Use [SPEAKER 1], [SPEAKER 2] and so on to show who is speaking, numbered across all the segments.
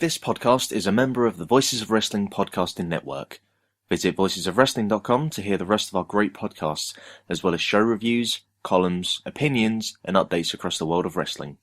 [SPEAKER 1] This podcast is a member of the Voices of Wrestling podcasting network. Visit voicesofwrestling.com to hear the rest of our great podcasts, as well as show reviews, columns, opinions, and updates across the world of wrestling.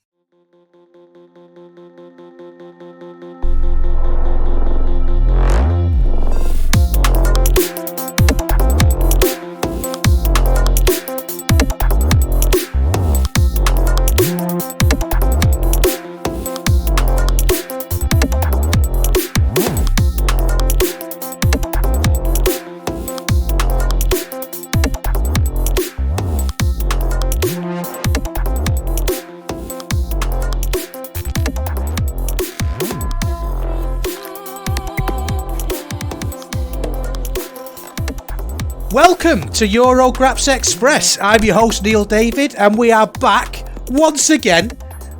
[SPEAKER 2] Welcome to Eurograps Express. I'm your host Neil David, and we are back once again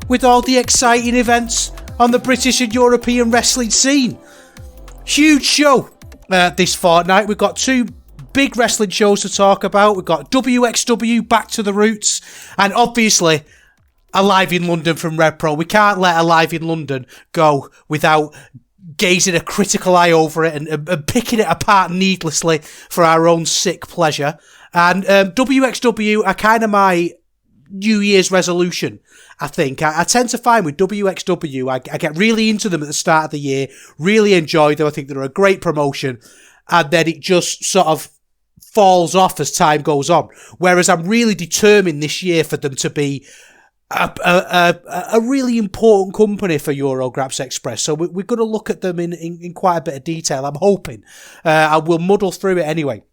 [SPEAKER 2] with all the exciting events on the British and European wrestling scene. Huge show this fortnight. We've got two big wrestling shows to talk about. We've got wXw, Back to the Roots, and obviously Alive in London from RevPro. We can't let Alive in London go without gazing a critical eye over it and picking it apart needlessly for our own sick pleasure. And wXw are kind of my New Year's resolution, I think. I tend to find with wXw, I get really into them at the start of the year, really enjoy them. I think they're a great promotion. And then it just sort of falls off as time goes on. Whereas I'm really determined this year for them to be a really important company for Eurograps Express. So we're going to look at them in quite a bit of detail, I'm hoping. I will muddle through it anyway.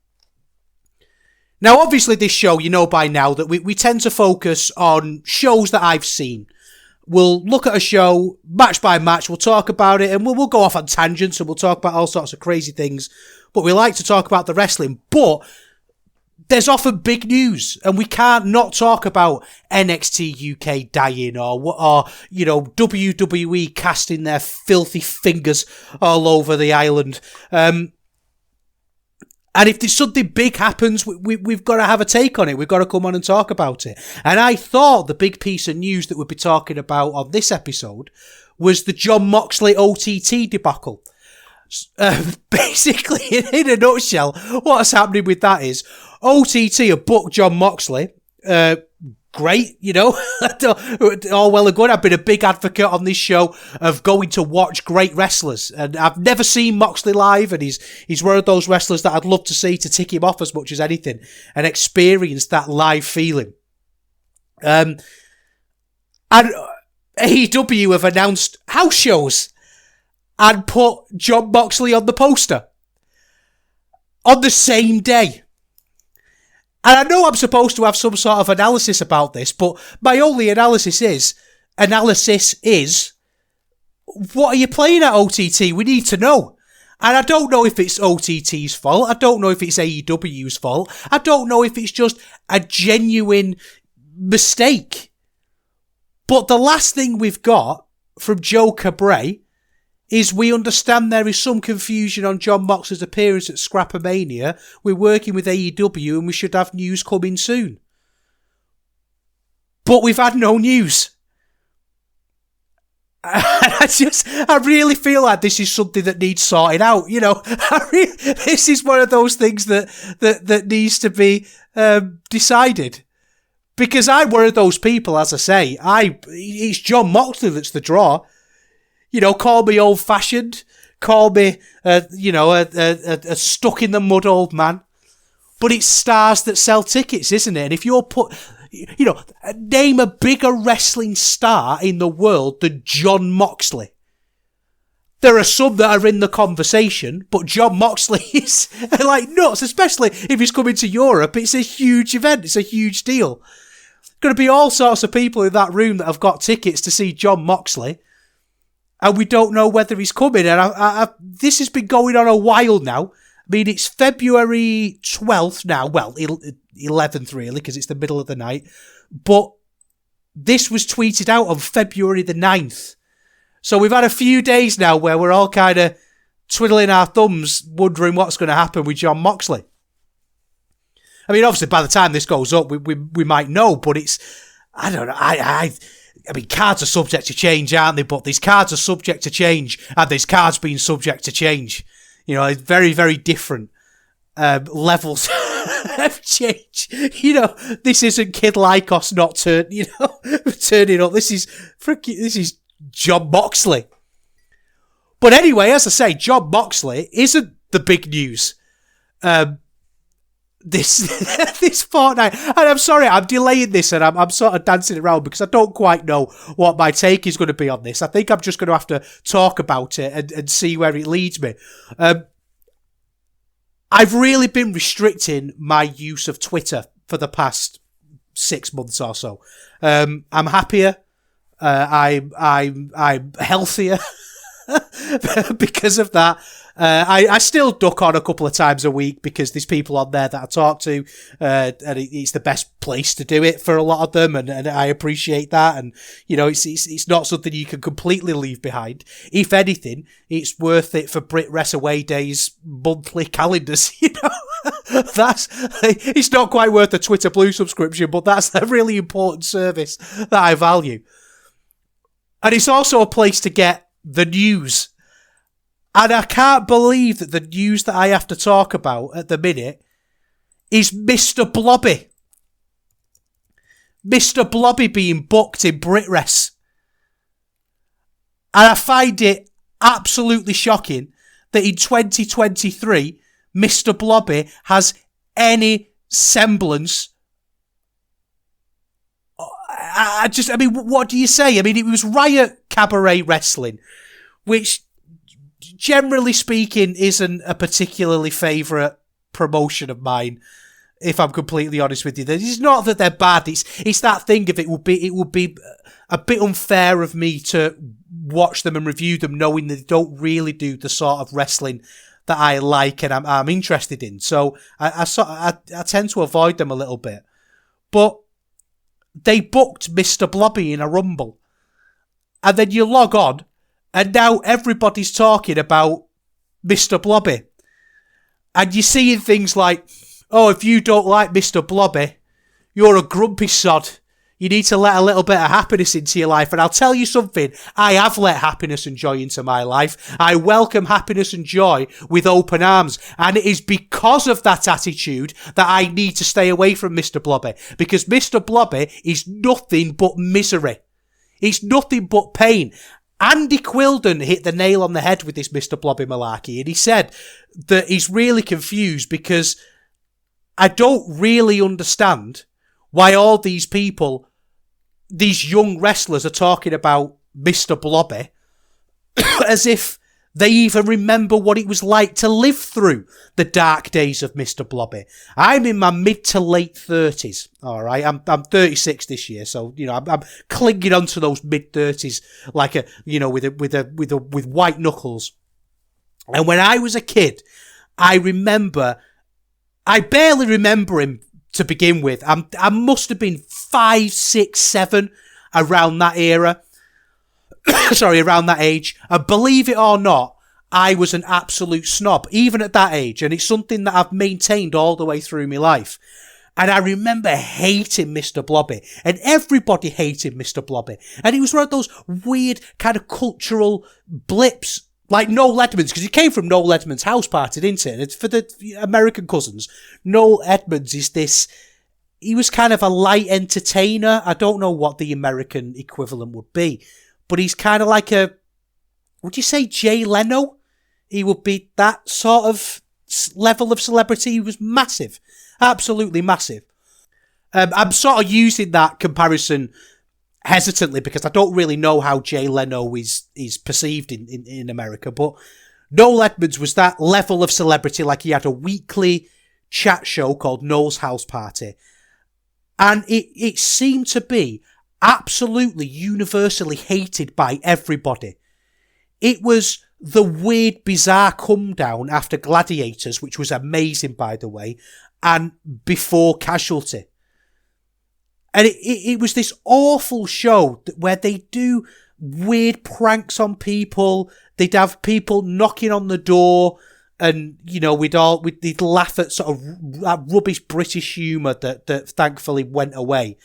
[SPEAKER 2] Now, obviously, this show, you know by now that we tend to focus on shows that I've seen. We'll look at a show, match by match, we'll talk about it, and we'll go off on tangents, and we'll talk about all sorts of crazy things. But we like to talk about the wrestling. But there's often big news, and we can't not talk about NXT UK dying or you know, WWE casting their filthy fingers all over the island. And if there's something big happens, we've got to have a take on it. We've got to come on and talk about it. And I thought the big piece of news that we'd be talking about on this episode was the Jon Moxley OTT debacle. Basically, in a nutshell, what's happening with that is OTT have booked Jon Moxley. Great, you know, all well and good. I've been a big advocate on this show of going to watch great wrestlers, and I've never seen Moxley live, and he's one of those wrestlers that I'd love to see, to tick him off as much as anything and experience that live feeling. And AEW have announced house shows and put Jon Moxley on the poster on the same day. And I know I'm supposed to have some sort of analysis about this, but my only analysis is, what are you playing at OTT? We need to know. And I don't know if it's OTT's fault. I don't know if it's AEW's fault. I don't know if it's just a genuine mistake. But the last thing we've got from Joe Cabret is we understand there is some confusion on Jon Moxley's appearance at Scrapomania. We're working with AEW and we should have news coming soon. But we've had no news. I really feel like this is something that needs sorting out. You know, this is one of those things that needs to be decided. Because I'm one of those people, as I say, it's Jon Moxley that's the draw. You know, call me old-fashioned, call me, a stuck-in-the-mud old man. But it's stars that sell tickets, isn't it? And if you're name a bigger wrestling star in the world than Jon Moxley. There are some that are in the conversation, but Jon Moxley is like nuts, especially if he's coming to Europe. It's a huge event. It's a huge deal. Going to be all sorts of people in that room that have got tickets to see Jon Moxley. And we don't know whether he's coming. And this has been going on a while now. I mean, it's February 12th now. Well, 11th really, because it's the middle of the night. But this was tweeted out on February the 9th. So we've had a few days now where we're all kind of twiddling our thumbs, wondering what's going to happen with Jon Moxley. I mean, obviously, by the time this goes up, we might know, but it's, I don't know, I mean, cards are subject to change, aren't they? But these cards are subject to change, and these cards being subject to change. You know, it's very, very different levels of change. You know, this isn't Kid Lykos not turning up. This is John Moxley. But anyway, as I say, John Moxley isn't the big news. This fortnight, and I'm sorry, I'm delaying this, and I'm sort of dancing around because I don't quite know what my take is going to be on this. I think I'm just going to have to talk about it and see where it leads me. I've really been restricting my use of Twitter for the past 6 months or so. I'm happier. I'm healthier because of that. I still duck on a couple of times a week because there's people on there that I talk to, and it's the best place to do it for a lot of them, and I appreciate that. And you know, it's not something you can completely leave behind. If anything, it's worth it for Brit Rest Away Days monthly calendars. You know, it's not quite worth the Twitter Blue subscription, but that's a really important service that I value. And it's also a place to get the news. And I can't believe that the news that I have to talk about at the minute is Mr Blobby. Mr Blobby being booked in BritRes. And I find it absolutely shocking that in 2023, Mr Blobby has any semblance. I mean, what do you say? I mean, it was Riot Cabaret Wrestling, which, generally speaking, isn't a particularly favourite promotion of mine, if I'm completely honest with you. It's not that they're bad. It's that thing of it would be a bit unfair of me to watch them and review them knowing that they don't really do the sort of wrestling that I like and I'm interested in. So I tend to avoid them a little bit. But they booked Mr Blobby in a Rumble. And then you log on, and now everybody's talking about Mr Blobby. And you're seeing things like, oh, if you don't like Mr Blobby, you're a grumpy sod. You need to let a little bit of happiness into your life. And I'll tell you something, I have let happiness and joy into my life. I welcome happiness and joy with open arms. And it is because of that attitude that I need to stay away from Mr Blobby. Because Mr Blobby is nothing but misery. It's nothing but pain. Andy Quilden hit the nail on the head with this Mr Blobby malarkey. And he said that he's really confused because I don't really understand why all these people, these young wrestlers, are talking about Mr Blobby as if they even remember what it was like to live through the dark days of Mr Blobby. I'm in my mid to late 30s, all right? I'm 36 this year, so you know I'm clinging onto those mid 30s like a, you know, with white knuckles. And when I was a kid, I barely remember him to begin with. I must have been 5, 6, 7 around that era. Sorry, around that age. And believe it or not, I was an absolute snob, even at that age. And it's something that I've maintained all the way through my life. And I remember hating Mr Blobby. And everybody hated Mr Blobby. And he was one of those weird kind of cultural blips. Like Noel Edmonds, because he came from Noel Edmonds' house party, didn't it? And it's for the American cousins. Noel Edmonds is this, he was kind of a light entertainer. I don't know what the American equivalent would be. But he's kind of like a, would you say Jay Leno? He would be that sort of level of celebrity. He was massive. Absolutely massive. I'm sort of using that comparison hesitantly because I don't really know how Jay Leno is perceived in America. But Noel Edmonds was that level of celebrity. Like he had a weekly chat show called Noel's House Party. And it seemed to be absolutely universally hated by everybody. It was the weird, bizarre come down after Gladiators, which was amazing, by the way, and before Casualty. And it was this awful show where they do weird pranks on people. They'd have people knocking on the door, and you know, they'd laugh at sort of rubbish British humour that thankfully went away.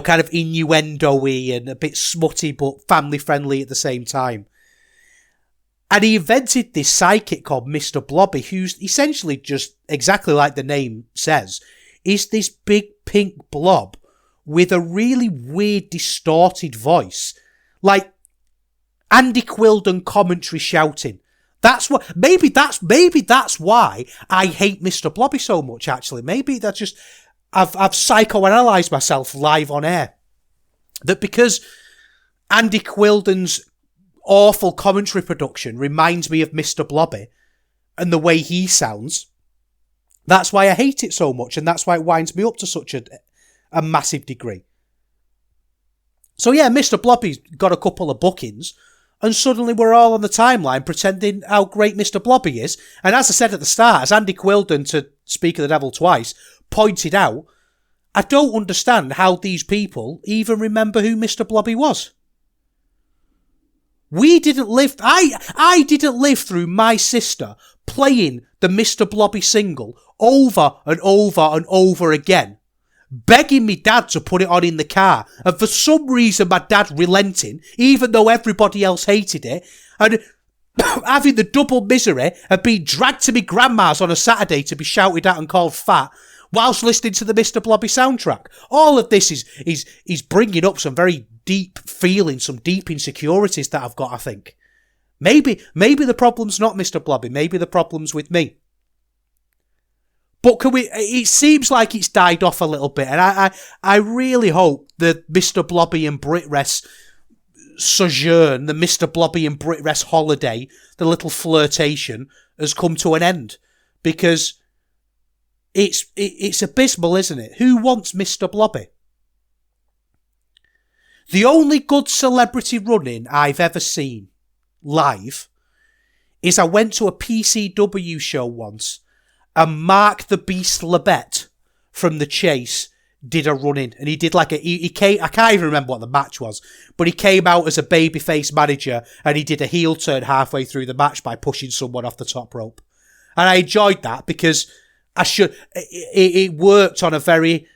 [SPEAKER 2] kind of innuendo-y and a bit smutty, but family-friendly at the same time. And he invented this sidekick called Mr. Blobby, who's essentially just exactly like the name says, is this big pink blob with a really weird, distorted voice. Like Andy Quilden commentary shouting. Maybe that's why I hate Mr. Blobby so much, actually. Maybe that's just, I've psychoanalyzed myself live on air. That because Andy Quilden's awful commentary production reminds me of Mr. Blobby and the way he sounds, that's why I hate it so much, and that's why it winds me up to such a massive degree. So yeah, Mr. Blobby's got a couple of bookings, and suddenly we're all on the timeline pretending how great Mr. Blobby is. And as I said at the start, as Andy Quilden, to speak of the devil twice, pointed out, I don't understand how these people even remember who Mr. Blobby was. I didn't live through my sister playing the Mr. Blobby single over and over and over again, begging me dad to put it on in the car, and for some reason my dad relenting, even though everybody else hated it, and having the double misery of being dragged to me grandma's on a Saturday to be shouted at and called fat, whilst listening to the Mr. Blobby soundtrack. All of this is bringing up some very deep feelings, some deep insecurities that I've got, I think. Maybe the problem's not Mr. Blobby, maybe the problem's with me. But it seems like it's died off a little bit, and I really hope that Mr. Blobby and Britrest sojourn, the Mr. Blobby and Britrest holiday, the little flirtation, has come to an end. Because it's abysmal, isn't it? Who wants Mr. Blobby? The only good celebrity run-in I've ever seen live is I went to a PCW show once, and Mark the Beast Labette from The Chase did a run-in, and he did he came, I can't even remember what the match was, but he came out as a babyface manager, and he did a heel turn halfway through the match by pushing someone off the top rope. And I enjoyed that because it worked on a very,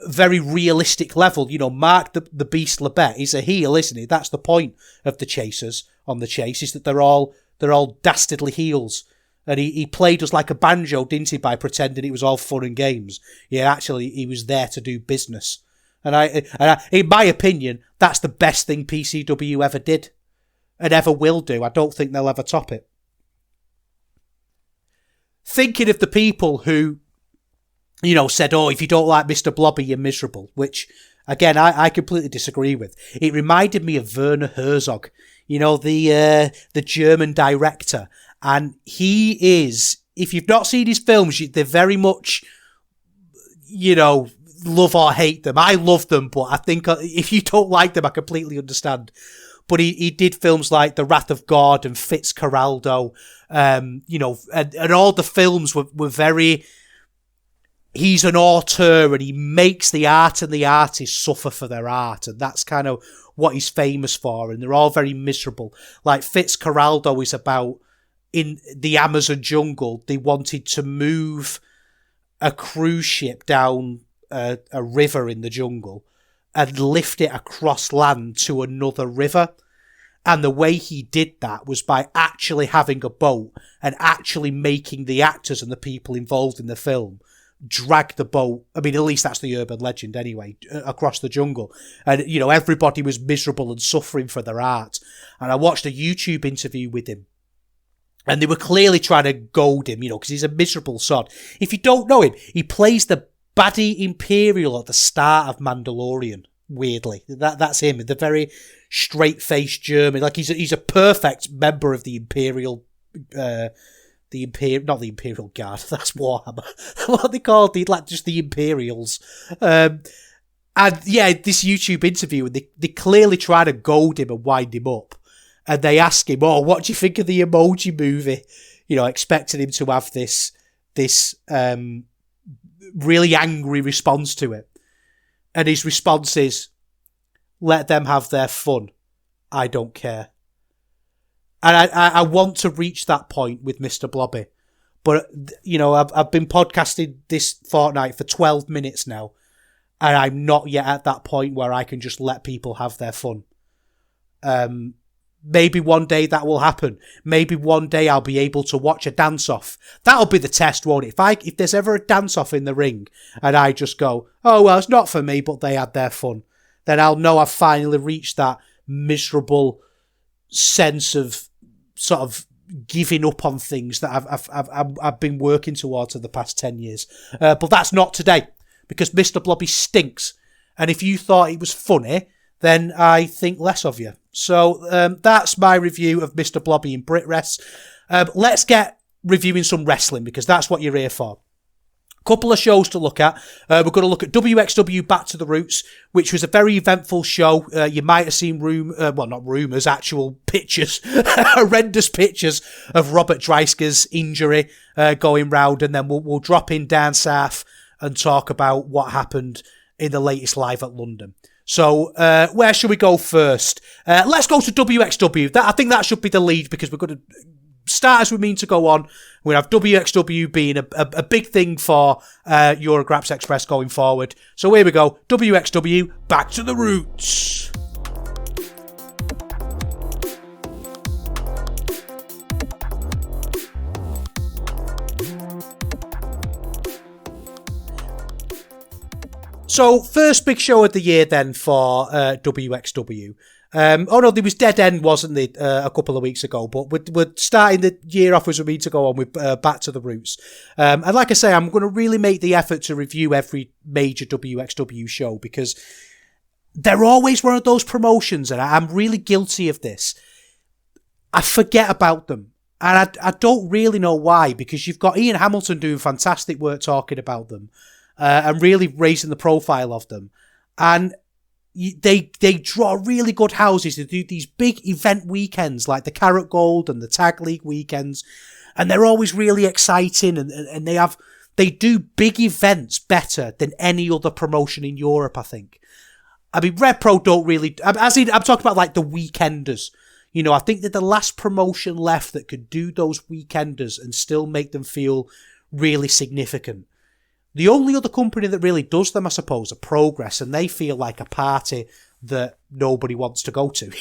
[SPEAKER 2] very realistic level. Mark the Beast Labette is a heel, isn't he? That's the point of the Chasers on The Chase, is that they're all dastardly heels. And he played us like a banjo, didn't he, by pretending it was all fun and games. Yeah, actually, he was there to do business. And I, in my opinion, that's the best thing PCW ever did. And ever will do. I don't think they'll ever top it. Thinking of the people who, said, if you don't like Mr. Blobby, you're miserable. Which, again, I completely disagree with. It reminded me of Werner Herzog. The German director. And he is, if you've not seen his films, they're very much, love or hate them. I love them, but I think if you don't like them, I completely understand. But he did films like The Wrath of God and Fitzcarraldo, and all the films were very, he's an auteur and he makes the art and the artists suffer for their art. And that's kind of what he's famous for. And they're all very miserable. Like Fitzcarraldo is about, in the Amazon jungle, they wanted to move a cruise ship down a river in the jungle and lift it across land to another river. And the way he did that was by actually having a boat and actually making the actors and the people involved in the film drag the boat. I mean, at least that's the urban legend anyway, across the jungle. And, everybody was miserable and suffering for their art. And I watched a YouTube interview with him. And they were clearly trying to goad him, because he's a miserable sod. If you don't know him, he plays the baddie Imperial at the start of Mandalorian, weirdly. That's him, the very straight-faced German. Like, he's a perfect member of the Imperial, not the Imperial Guard, that's Warhammer. What are they called? Just the Imperials. And yeah, this YouTube interview, and they clearly try to goad him and wind him up. And they ask him, what do you think of the Emoji Movie? Expecting him to have this really angry response to it. And his response is, let them have their fun. I don't care. And I want to reach that point with Mr. Blobby. But, I've been podcasting this fortnight for 12 minutes now. And I'm not yet at that point where I can just let people have their fun. Maybe one day that will happen. Maybe one day I'll be able to watch a dance-off. That'll be the test, won't it? If there's ever a dance-off in the ring and I just go, oh, well, it's not for me, but they had their fun, then I'll know I've finally reached that miserable sense of sort of giving up on things that I've been working towards for the past 10 years. But that's not today, because Mr Blobby stinks. And if you thought it was funny, then I think less of you. So that's my review of Mr Blobby in BritRes. Let's get reviewing some wrestling, because that's what you're here for. Couple of shows to look at. We're going to look at wXw Back to the Roots, which was a very eventful show. You might have seen not rumours, actual pictures, horrendous pictures of Robert Dreisker's injury going round, and then we'll drop in down south and talk about what happened in the latest Live at London. So, where should we go first? Let's go to wXw. I think that should be the lead, because we're going to start as we mean to go on. We have wXw being a big thing for Eurograps Express going forward. So here we go. wXw, Back to the Roots. So, first big show of the year then for wXw. There was Dead End, wasn't there, a couple of weeks ago, but we're starting the year off as we mean to go on with Back to the Roots. And like I say, I'm going to really make the effort to review every major wXw show, because they're always one of those promotions, and I'm really guilty of this. I forget about them. And I don't really know why, because you've got Ian Hamilton doing fantastic work talking about them. And really raising the profile of them. And they draw really good houses to do these big event weekends, like the Carrot Gold and the Tag League weekends. And they're always really exciting, and they do big events better than any other promotion in Europe, I think. I mean, RevPro don't really, I'm talking about like the Weekenders. You know, I think they're the last promotion left that could do those Weekenders and still make them feel really significant. The only other company that really does them, I suppose, are Progress, and they feel like a party that nobody wants to go to.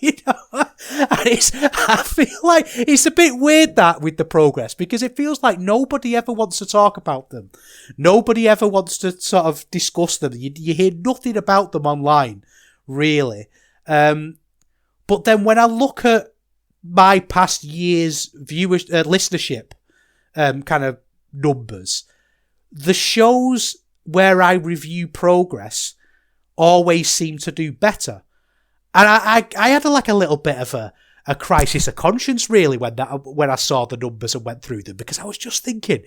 [SPEAKER 2] You know? And I feel like it's a bit weird that with the Progress, because it feels like nobody ever wants to talk about them. Nobody ever wants to sort of discuss them. You hear nothing about them online, really. But then when I look at my past year's listenership kind of numbers, the shows where I review Progress always seem to do better. And I had a little bit of a crisis of conscience, really, when I saw the numbers and went through them, because I was just thinking,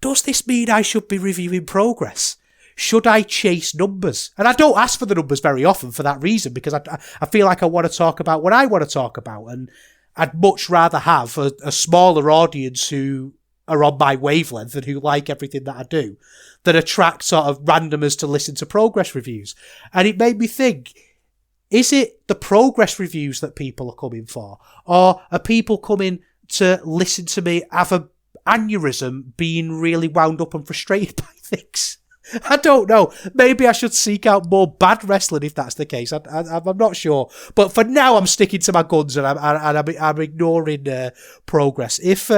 [SPEAKER 2] does this mean I should be reviewing Progress? Should I chase numbers? And I don't ask for the numbers very often for that reason, because I feel like I want to talk about what I want to talk about, and I'd much rather have a smaller audience who are on my wavelength and who like everything that I do, that attract sort of randomers to listen to Progress reviews. And it made me think, is it the Progress reviews that people are coming for? Or are people coming to listen to me have an aneurysm, being really wound up and frustrated by things? I don't know. Maybe I should seek out more bad wrestling if that's the case. I'm not sure. But for now, I'm sticking to my guns, and I'm ignoring Progress. If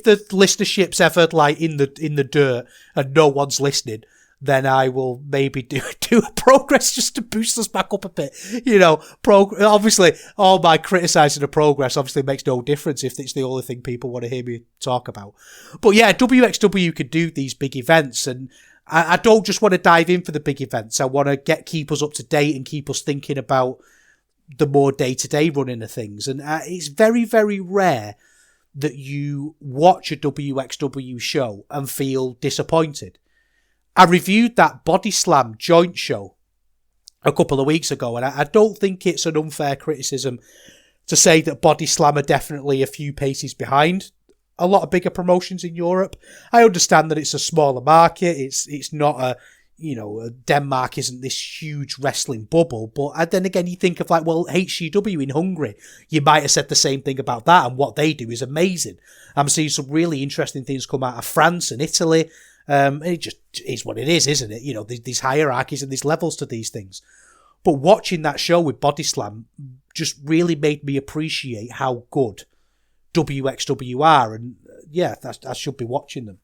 [SPEAKER 2] the listenership's ever like in the dirt and no one's listening, then I will maybe do a Progress just to boost us back up a bit. You know, obviously all my criticising of Progress obviously makes no difference if it's the only thing people want to hear me talk about. But yeah, wXw could do these big events, and I don't just want to dive in for the big events. I want to keep us up to date and keep us thinking about the more day-to-day running of things. And it's very, very rare that you watch a wXw show and feel disappointed. I reviewed that Body Slam joint show a couple of weeks ago, and I don't think it's an unfair criticism to say that Body Slam are definitely a few paces behind a lot of bigger promotions in Europe. I understand that it's a smaller market. It's not Denmark isn't this huge wrestling bubble, but then again, you think of like, well, HCW in Hungary, you might have said the same thing about that, and what they do is amazing. I'm seeing some really interesting things come out of France and Italy, It just is what it is, isn't it? You know, these hierarchies and these levels to these things. But watching that show with Body Slam just really made me appreciate how good wXw are. And yeah, I should be watching them.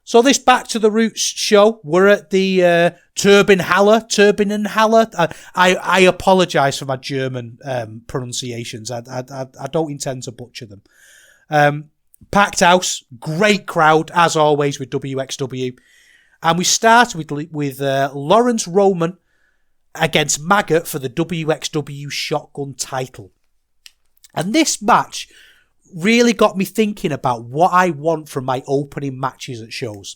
[SPEAKER 2] So this Back to the Roots show, we're at the Turbine and Haller. I apologise for my German pronunciations. I don't intend to butcher them. Packed house, great crowd, as always with wXw. And we start with Lawrence Roman against Maggot for the wXw Shotgun title. And this match really got me thinking about what I want from my opening matches at shows.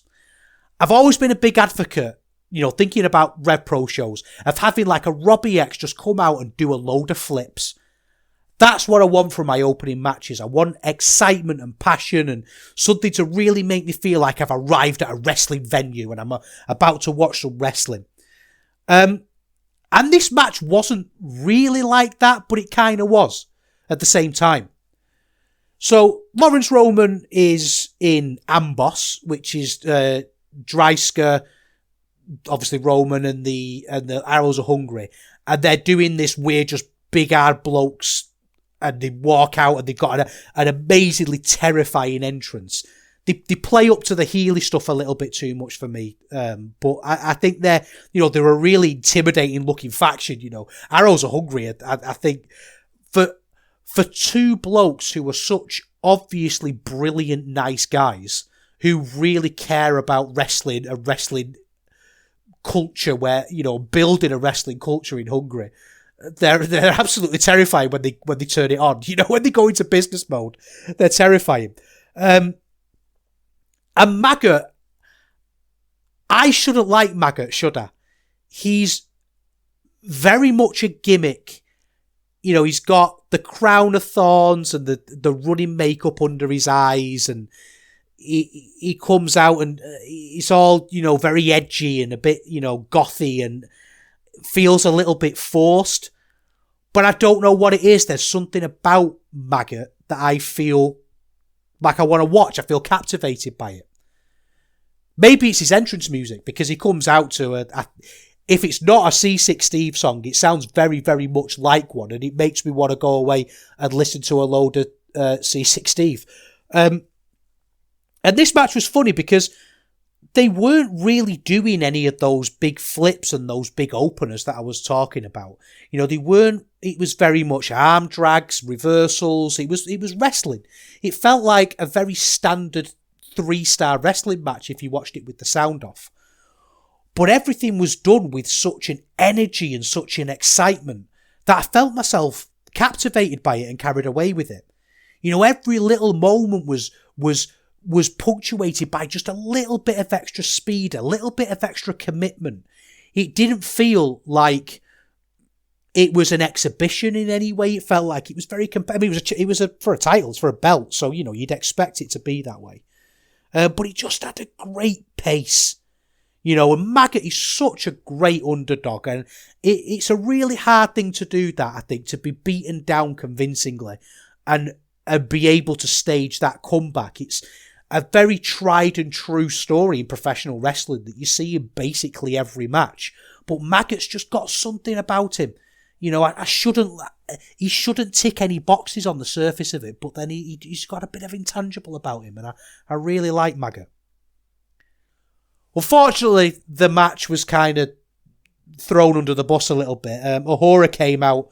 [SPEAKER 2] I've always been a big advocate, you know, thinking about RevPro shows, of having like a Robbie X just come out and do a load of flips. That's what I want from my opening matches. I want excitement and passion and something to really make me feel like I've arrived at a wrestling venue and I'm about to watch some wrestling. And this match wasn't really like that, but it kind of was at the same time. So Lawrence Roman is in Amboss, which is Dreisker, obviously Roman, and the Arrows Are Hungry, and they're doing this weird, just big hard blokes, and they walk out and they've got an amazingly terrifying entrance. They play up to the Healy stuff a little bit too much for me, but I think they're a really intimidating looking faction. You know, Arrows Are Hungry. I think for two blokes who are such obviously brilliant, nice guys who really care about wrestling and wrestling culture, where, you know, building a wrestling culture in Hungary, they're absolutely terrifying when they turn it on. You know, when they go into business mode, they're terrifying. And Maggot, I shouldn't like Maggot, should I? He's very much a gimmick. You know, he's got the crown of thorns and the running makeup under his eyes, and he comes out and he's all, you know, very edgy and a bit, you know, gothy and feels a little bit forced. But I don't know what it is. There's something about Maggot that I feel like I want to watch. I feel captivated by it. Maybe it's his entrance music, because he comes out to if it's not a C6 Steve song, it sounds very, very much like one, and it makes me want to go away and listen to a load of C6 Steve. And this match was funny because they weren't really doing any of those big flips and those big openers that I was talking about. You know, they weren't. It was very much arm drags, reversals. It was wrestling. It felt like a very standard 3-star wrestling match if you watched it with the sound off. But everything was done with such an energy and such an excitement that I felt myself captivated by it and carried away with it. You know, every little moment was punctuated by just a little bit of extra speed, a little bit of extra commitment. It didn't feel like it was an exhibition in any way. It felt like it was very competitive. It was for a title, it's for a belt, so, you know, you'd expect it to be that way. But it just had a great pace. You know, and Maggot is such a great underdog, and it's a really hard thing to do that, I think, to be beaten down convincingly and be able to stage that comeback. It's a very tried and true story in professional wrestling that you see in basically every match. But Maggot's just got something about him. You know, he shouldn't tick any boxes on the surface of it, but then he's got a bit of intangible about him, and I really like Maggot. Unfortunately, the match was kind of thrown under the bus a little bit. Ahura came out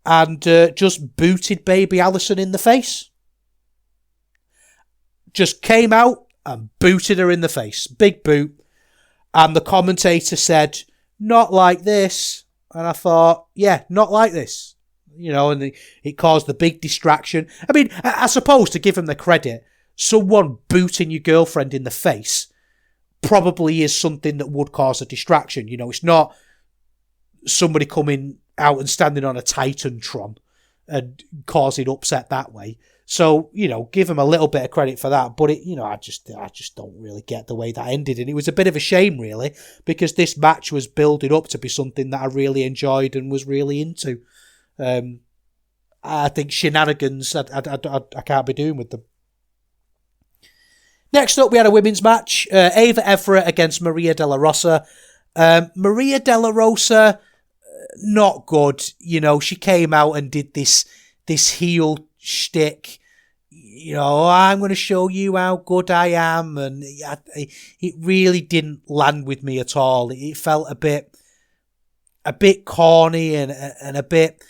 [SPEAKER 2] and just booted Baby Allison in the face. Just came out and booted her in the face. Big boot. And the commentator said, "Not like this." And I thought, yeah, not like this. You know, and it caused the big distraction. I mean, I suppose, to give him the credit, someone booting your girlfriend in the face probably is something that would cause a distraction. You know, it's not somebody coming out and standing on a Titantron and causing upset that way. So, you know, give him a little bit of credit for that. But, I just don't really get the way that ended. And it was a bit of a shame, really, because this match was building up to be something that I really enjoyed and was really into. I think shenanigans I can't be doing with them. Next up, we had a women's match. Ava Everett against Maria De La Rosa. Maria De La Rosa, not good. You know, she came out and did this heel shtick. You know, I'm going to show you how good I am. And it really didn't land with me at all. It felt a bit corny and a bit,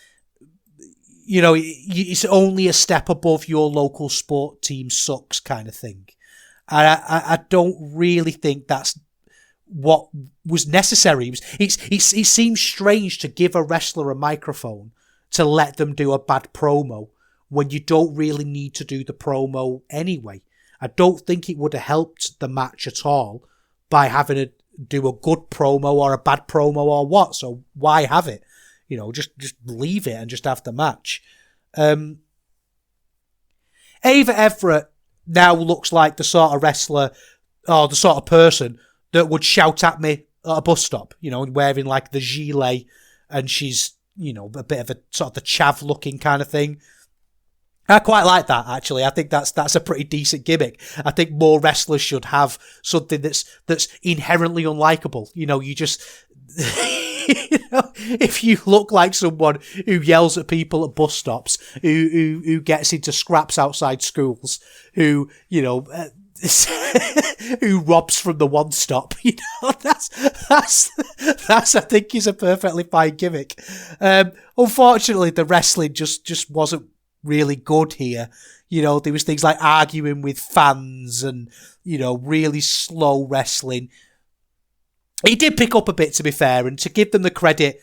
[SPEAKER 2] you know, it's only a step above your local sport team sucks kind of thing. And I don't really think that's what was necessary. It seems strange to give a wrestler a microphone to let them do a bad promo when you don't really need to do the promo anyway. I don't think it would have helped the match at all by having to do a good promo or a bad promo or what. So why have it? You know, just leave it and just have the match. Ava Everett now looks like the sort of wrestler or the sort of person that would shout at me at a bus stop, you know, wearing like the gilet, and she's, you know, a bit of a sort of the chav looking kind of thing. I quite like that, actually. I think that's a pretty decent gimmick. I think more wrestlers should have something that's inherently unlikable. You know, you just, you know, if you look like someone who yells at people at bus stops, who gets into scraps outside schools, who, you know, who robs from the one stop, you know, that's I think is a perfectly fine gimmick. Unfortunately, the wrestling just wasn't really good here. You know, there was things like arguing with fans and, you know, really slow wrestling. He did pick up a bit, to be fair, and to give them the credit,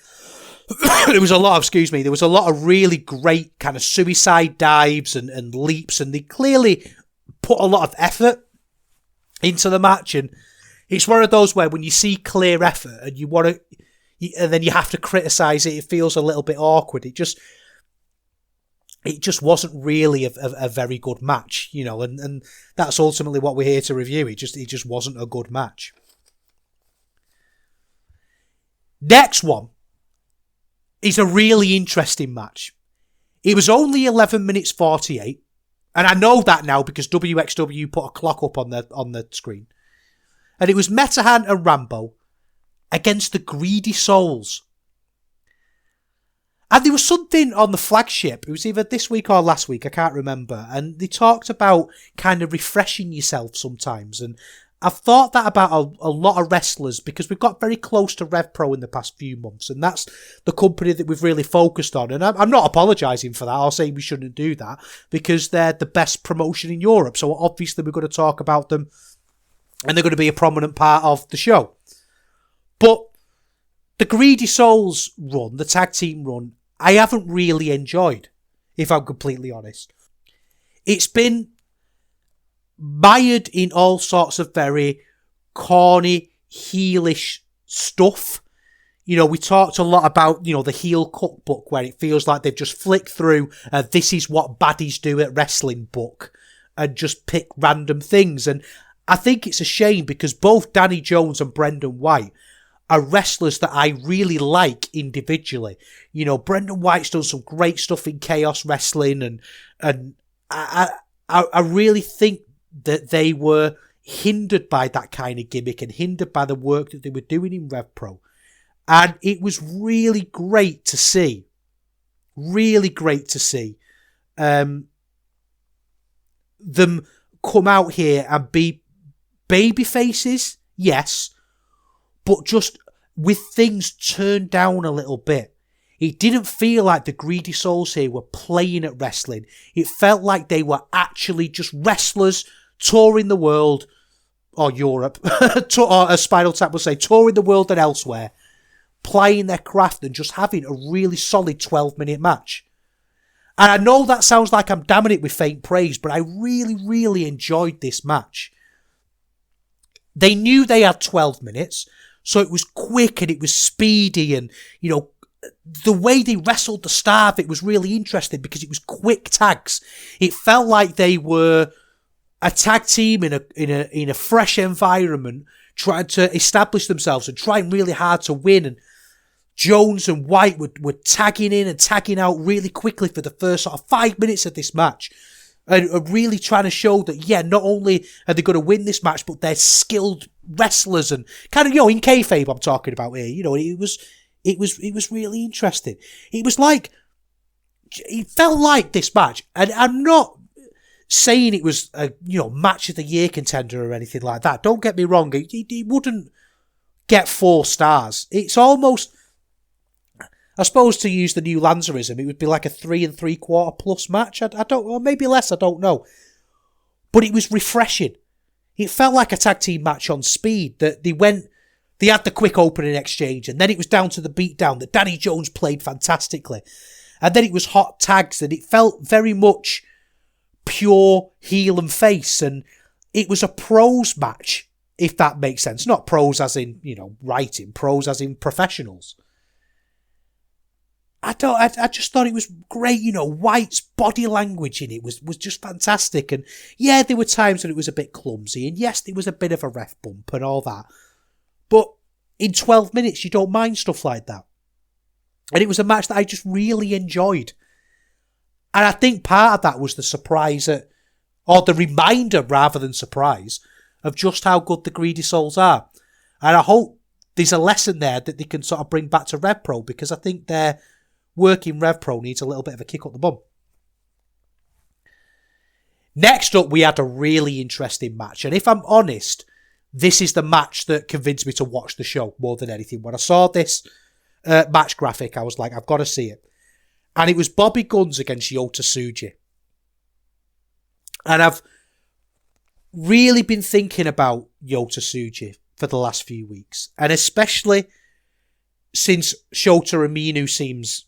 [SPEAKER 2] there was a lot of really great kind of suicide dives and leaps, and they clearly put a lot of effort into the match. And it's one of those where when you see clear effort and you want to, and then you have to criticise it, it feels a little bit awkward. It just wasn't really a very good match, you know, and that's ultimately what we're here to review. It just wasn't a good match. Next one is a really interesting match. It was only 11 minutes 48, and I know that now because wXw put a clock up on the screen. And it was Metahan and Rambo against the Greedy Souls. And there was something on the flagship, it was either this week or last week, I can't remember, and they talked about kind of refreshing yourself sometimes, and I've thought that about a lot of wrestlers because we've got very close to RevPro in the past few months, and that's the company that we've really focused on. And I'm not apologising for that or saying we shouldn't do that because they're the best promotion in Europe. So obviously we're going to talk about them and they're going to be a prominent part of the show. But the Greedy Souls run, the tag team run, I haven't really enjoyed, if I'm completely honest. It's been mired in all sorts of very corny, heelish stuff. You know, we talked a lot about, you know, the heel cookbook where it feels like they've just flicked through this is what baddies do at wrestling book and just pick random things. And I think it's a shame because both Danny Jones and Brendan White are wrestlers that I really like individually. You know, Brendan White's done some great stuff in Chaos Wrestling, and I really think that they were hindered by that kind of gimmick and hindered by the work that they were doing in RevPro. And it was really great to see. Really great to see them come out here and be baby faces, yes, but just with things turned down a little bit. It didn't feel like the Greedy Souls here were playing at wrestling. It felt like they were actually just wrestlers touring the world, or Europe, or as Spinal Tap will say, touring the world and elsewhere, playing their craft and just having a really solid 12-minute match. And I know that sounds like I'm damning it with faint praise, but I really, really enjoyed this match. They knew they had 12 minutes, so it was quick and it was speedy, and, you know, the way they wrestled the staff, it was really interesting because it was quick tags. It felt like they were a tag team in a fresh environment, trying to establish themselves and trying really hard to win. And Jones and White were tagging in and tagging out really quickly for the first sort of 5 minutes of this match. And are really trying to show that, yeah, not only are they going to win this match, but they're skilled wrestlers and kind of, in kayfabe I'm talking about here. It was really interesting. It felt like this match, and I'm not saying it was a, match of the year contender or anything like that. Don't get me wrong. It wouldn't get 4 stars. It's almost, I suppose, to use the new Lanzarism, it would be like a 3 3/4 plus match. I don't, or maybe less, I don't know. But it was refreshing. It felt like a tag team match on speed. That they had the quick opening exchange, and then it was down to the beatdown that Danny Jones played fantastically. And then it was hot tags, and it felt very much pure heel and face, and it was a pros match, if that makes sense. Not pros as in, writing, pros as in professionals. I just thought it was great, White's body language in it was just fantastic. And yeah, there were times when it was a bit clumsy, and yes, there was a bit of a ref bump and all that. But in 12 minutes, you don't mind stuff like that. And it was a match that I just really enjoyed. And I think part of that was the surprise, or the reminder rather than surprise, of just how good the Greedy Souls are. And I hope there's a lesson there that they can sort of bring back to RevPro, because I think their work in RevPro needs a little bit of a kick up the bum. Next up, we had a really interesting match. And if I'm honest, this is the match that convinced me to watch the show more than anything. When I saw this match graphic, I was like, I've got to see it. And it was Bobby Guns against Yota Tsuji. And I've really been thinking about Yota Tsuji for the last few weeks. And especially since Shota Umino seems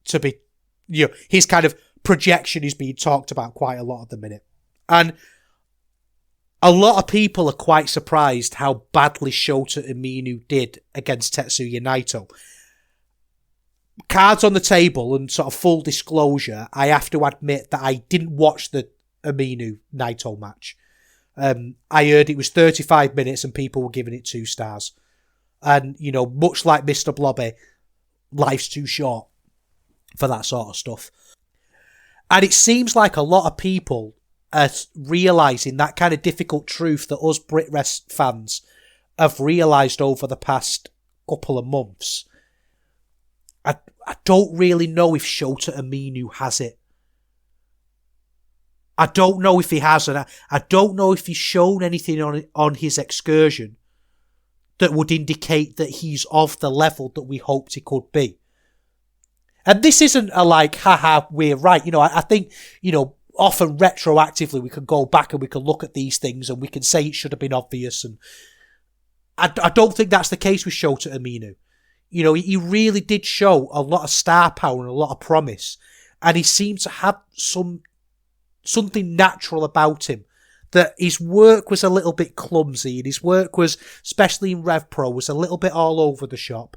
[SPEAKER 2] to be, his kind of projection is being talked about quite a lot at the minute. And a lot of people are quite surprised how badly Shota Umino did against Tetsuya Naito. Cards on the table and sort of full disclosure, I have to admit that I didn't watch the Umino Naito match. I heard it was 35 minutes and people were giving it 2 stars. And, much like Mr Blobby, life's too short for that sort of stuff. And it seems like a lot of people are realising that kind of difficult truth that us BritRest fans have realised over the past couple of months. I don't really know if Shota Umino has it. I don't know if he has, and I don't know if he's shown anything on his excursion that would indicate that he's of the level that we hoped he could be. And this isn't a like, haha, we're right. I think, often retroactively we can go back and we can look at these things and we can say it should have been obvious. And I don't think that's the case with Shota Umino. He really did show a lot of star power and a lot of promise. And he seemed to have something natural about him. That his work was a little bit clumsy, and his work was, especially in RevPro, was a little bit all over the shop.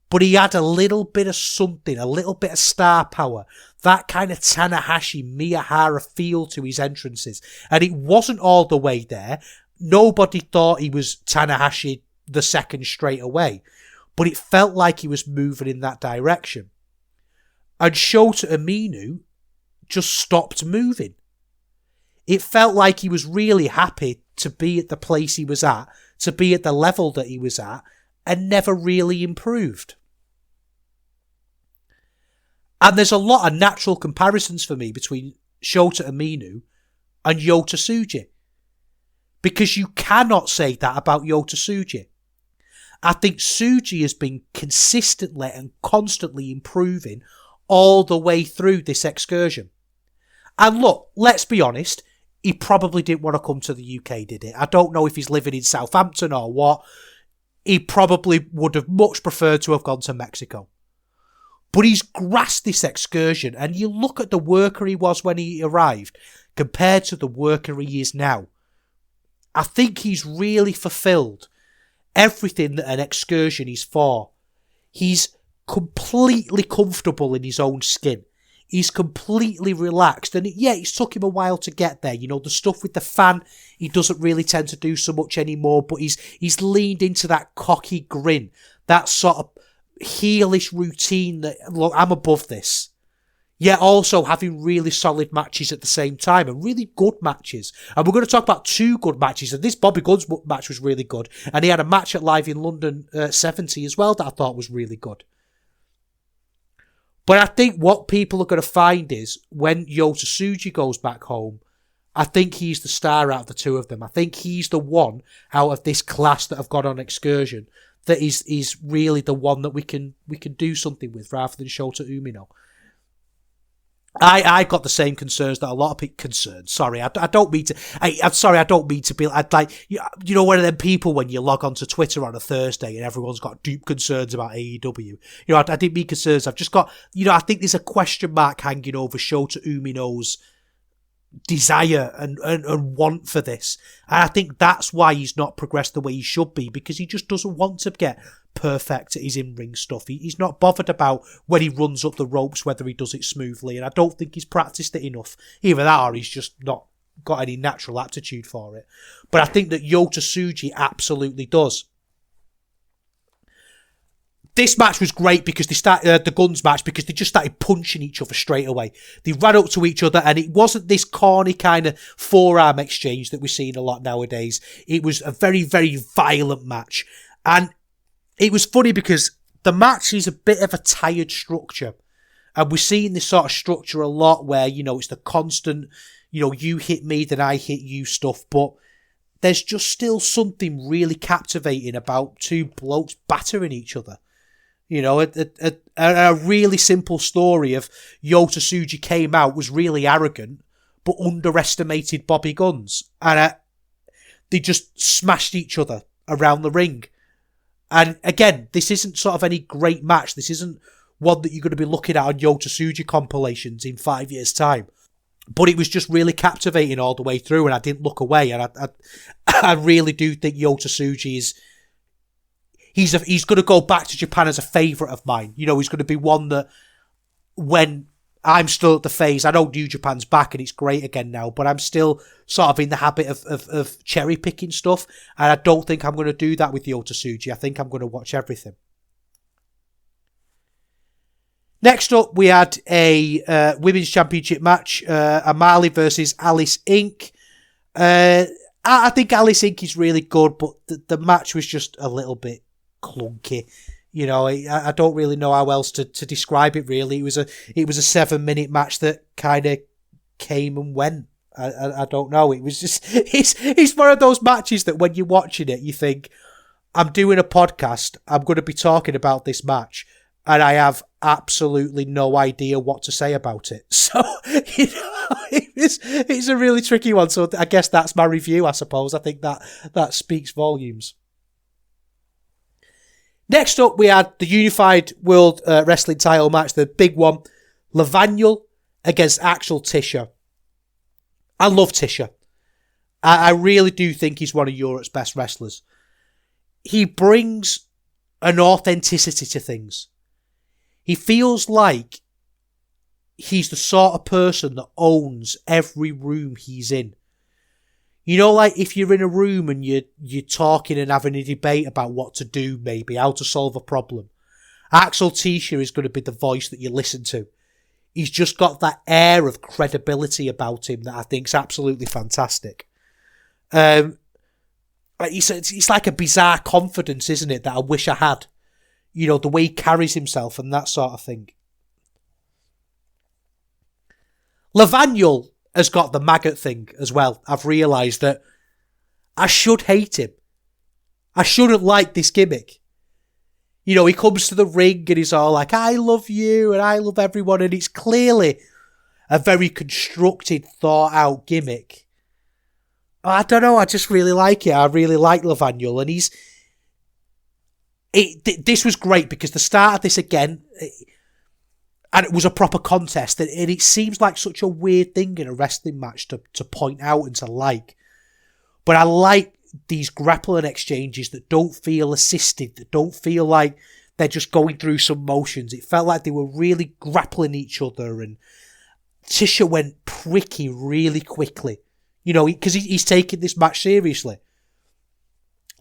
[SPEAKER 2] But he had a little bit of something, a little bit of star power. That kind of Tanahashi, Miyahara feel to his entrances. And it wasn't all the way there. Nobody thought he was Tanahashi the second straight away. But it felt like he was moving in that direction. And Shota Umino just stopped moving. It felt like he was really happy to be at the place he was at, to be at the level that he was at, and never really improved. And there's a lot of natural comparisons for me between Shota Umino and Yota Tsuji. Because you cannot say that about Yota Tsuji. I think Tsuji has been consistently and constantly improving all the way through this excursion. And look, let's be honest, he probably didn't want to come to the UK, did he? I don't know if he's living in Southampton or what. He probably would have much preferred to have gone to Mexico. But he's grasped this excursion, and you look at the worker he was when he arrived compared to the worker he is now. I think he's really fulfilled everything that an excursion is for. He's completely comfortable in his own skin. He's completely relaxed. And yeah, it's took him a while to get there. The stuff with the fan, he doesn't really tend to do so much anymore, but he's leaned into that cocky grin, that sort of heelish routine that, look, I'm above this. yet also having really solid matches at the same time, and really good matches. And we're going to talk about 2 good matches, and this Bobby Guns match was really good, and he had a match at Live in London 70 as well that I thought was really good. But I think what people are going to find is when Yota Tsuji goes back home, I think he's the star out of the 2 of them. I think he's the one out of this class that have gone on excursion that is really the one that we can do something with rather than Shota Umino. I got the same concerns that a lot of people concerns. Sorry, I don't mean to. I'm sorry, I don't mean to be. I'd like you know one of them people when you log onto Twitter on a Thursday and everyone's got deep concerns about AEW. You know, I didn't mean concerns. I've just got I think there's a question mark hanging over Shota Umino's desire and want for this, and I think that's why he's not progressed the way he should be, because he just doesn't want to get perfect at his in-ring stuff. He's not bothered about when he runs up the ropes whether he does it smoothly, and I don't think he's practiced it enough. Either that or he's just not got any natural aptitude for it. But I think that Yota Tsuji absolutely does. This match was great because they started the Guns match because they just started punching each other straight away. They ran up to each other, and it wasn't this corny kind of forearm exchange that we're seeing a lot nowadays. It was a very, very violent match. And it was funny because the match is a bit of a tired structure. And we're seeing this sort of structure a lot where, it's the constant, you hit me, then I hit you stuff. But there's just still something really captivating about 2 blokes battering each other. A really simple story of Yota Tsuji came out, was really arrogant, but underestimated Bobby Guns. And they just smashed each other around the ring. And again, this isn't sort of any great match. This isn't one that you're going to be looking at on Yota Tsuji compilations in 5 years' time. But it was just really captivating all the way through, and I didn't look away. And I really do think Yota Tsuji is... He's going to go back to Japan as a favourite of mine. He's going to be one that when I'm still at the phase, I know New Japan's back and it's great again now, but I'm still sort of in the habit of cherry picking stuff. And I don't think I'm going to do that with Yota Tsuji. I think I'm going to watch everything. Next up, we had a women's championship match, Amali versus Alice Inc. I think Alice Inc. is really good, but the match was just a little bit clunky. I don't really know how else to describe it really. It was a 7-minute match that kind of came and went. I don't know. It was just, it's one of those matches that when you're watching it, you think, I'm doing a podcast, I'm going to be talking about this match, and I have absolutely no idea what to say about it. So, it's a really tricky one. So I guess that's my review, I suppose. I think that speaks volumes. Next up, we had the Unified World Wrestling title match, the big one. Levaniel against Axel Tischer. I love Tischer. I really do think he's one of Europe's best wrestlers. He brings an authenticity to things. He feels like he's the sort of person that owns every room he's in. Like if you're in a room and you're talking and having a debate about what to do, maybe how to solve a problem, Axel Tischer is going to be the voice that you listen to. He's just got that air of credibility about him that I think is absolutely fantastic. It's like a bizarre confidence, isn't it, that I wish I had. The way he carries himself and that sort of thing. Levaniel has got the maggot thing as well. I've realised that I should hate him. I shouldn't like this gimmick. He comes to the ring and he's all like, I love you and I love everyone. And it's clearly a very constructed, thought out gimmick. I don't know. I just really like it. I really like Levaniel. And this was great because the start of this again... And it was a proper contest, and it seems like such a weird thing in a wrestling match to point out and to like. But I like these grappling exchanges that don't feel assisted, that don't feel like they're just going through some motions. It felt like they were really grappling each other, and Tischer went pricky really quickly, because he's taking this match seriously.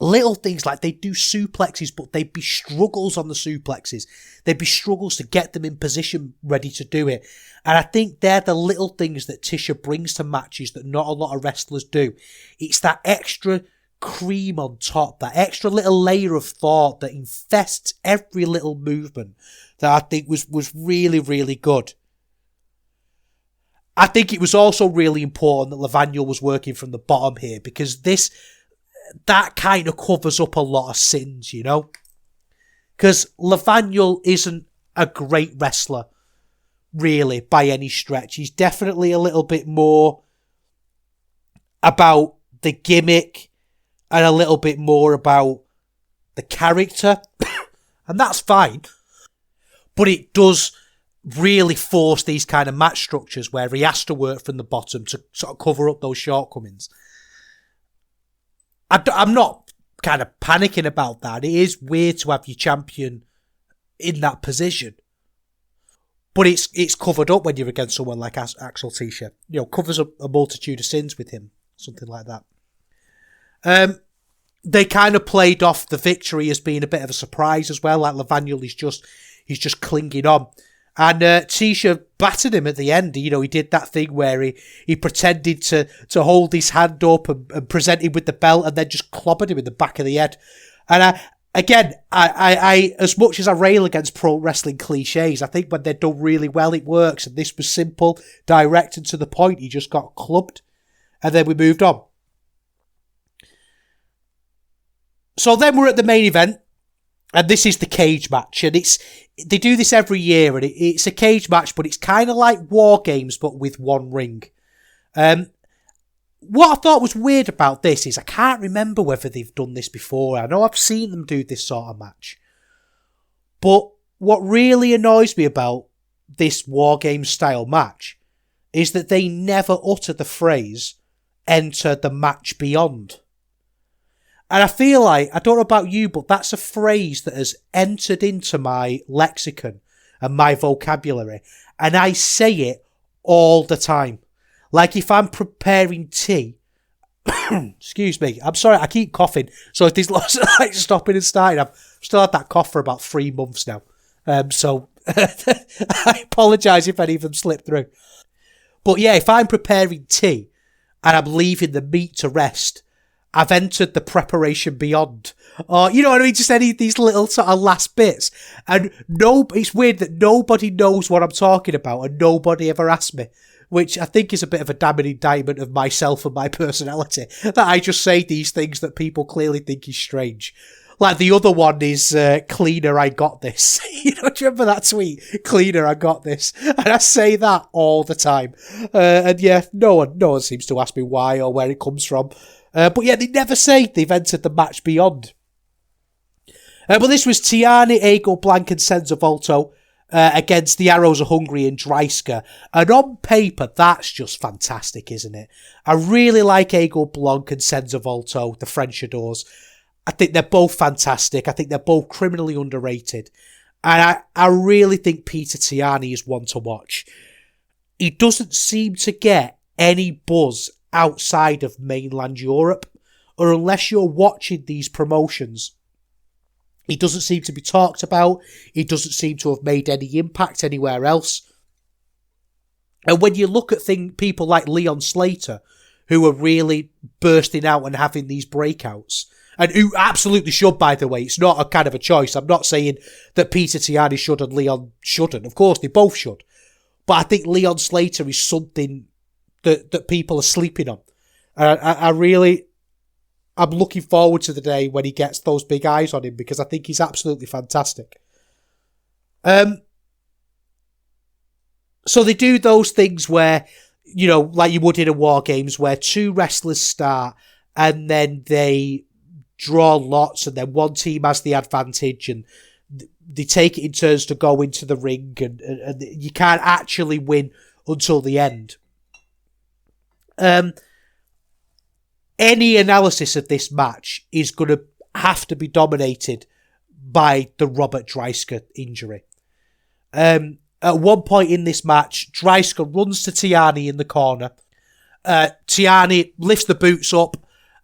[SPEAKER 2] little things like they'd do suplexes, but they'd be struggles on the suplexes. There'd be struggles to get them in position ready to do it. And I think they're the little things that Tisha brings to matches that not a lot of wrestlers do. It's that extra cream on top, that extra little layer of thought that infests every little movement that I think was really, really good. I think it was also really important that Levaniel was working from the bottom here, because that kind of covers up a lot of sins, you know? Because Levaniel isn't a great wrestler, really, by any stretch. He's definitely a little bit more about the gimmick and a little bit more about the character. And that's fine. But it does really force these kind of match structures where he has to work from the bottom to sort of cover up those shortcomings. I'm not kind of panicking about that. It is weird to have your champion in that position. But it's covered up when you're against someone like Axel Tisha. You know, covers up a multitude of sins with him. Something like that. They kind of played off the victory as being a bit of a surprise as well. Like Levaniel is he's just clinging on. And Tisha battered him at the end. You know, he did that thing where he pretended to hold his hand up and present him with the belt and then just clobbered him in the back of the head. And I as much as I rail against pro wrestling cliches, I think when they're done really well, it works. And this was simple, direct, and to the point. He just got clubbed. And then we moved on. So then we're at the main event. And this is the cage match. And they do this every year. And it's a cage match, but it's kind of like War Games, but with one ring. What I thought was weird about this is I can't remember whether they've done this before. I know I've seen them do this sort of match. But what really annoys me about this War Games style match is that they never utter the phrase, "enter the match beyond." And I feel like, I don't know about you, but that's a phrase that has entered into my lexicon and my vocabulary. And I say it all the time. Like if I'm preparing tea, excuse me, I'm sorry, I keep coughing. So if there's lots of like stopping and starting, I've still had that cough for about 3 months now. So I apologise if any of them slip through. But yeah, if I'm preparing tea and I'm leaving the meat to rest, I've entered the preparation beyond. Or, you know what I mean? Just any of these little sort of last bits. And it's weird that nobody knows what I'm talking about and nobody ever asked me. Which I think is a bit of a damning indictment of myself and my personality. That I just say these things that people clearly think is strange. Like the other one is, cleaner, I got this. You know, do you remember that tweet? Cleaner, I got this. And I say that all the time. And yeah, no one seems to ask me why or where it comes from. But yeah, they never say they've entered the match beyond. But this was Tiani, Ego Blanc and Senza Volto against the Arrows of Hungary and Dreisker. And on paper, that's just fantastic, isn't it? I really like Ego Blanc and Senza Volto, the French adores. I think they're both fantastic. I think they're both criminally underrated. And I really think Peter Tiani is one to watch. He doesn't seem to get any buzz outside of mainland Europe, or unless you're watching these promotions, he doesn't seem to be talked about. He doesn't seem to have made any impact anywhere else. And when you look at people like Leon Slater, who are really bursting out and having these breakouts, and who absolutely should, by the way, it's not a kind of a choice. I'm not saying that Peter Tiani should and Leon shouldn't. Of course, they both should. But I think Leon Slater is something that people are sleeping on. I'm looking forward to the day when he gets those big eyes on him, because I think he's absolutely fantastic. So they do those things where, you know, like you would in a War Games, where two wrestlers start and then they draw lots and then one team has the advantage and they take it in turns to go into the ring and you can't actually win until the end. Any analysis of this match is going to have to be dominated by the Robert Dreisker injury. At one point in this match, Dreisker runs to Tiani in the corner. Tiani lifts the boots up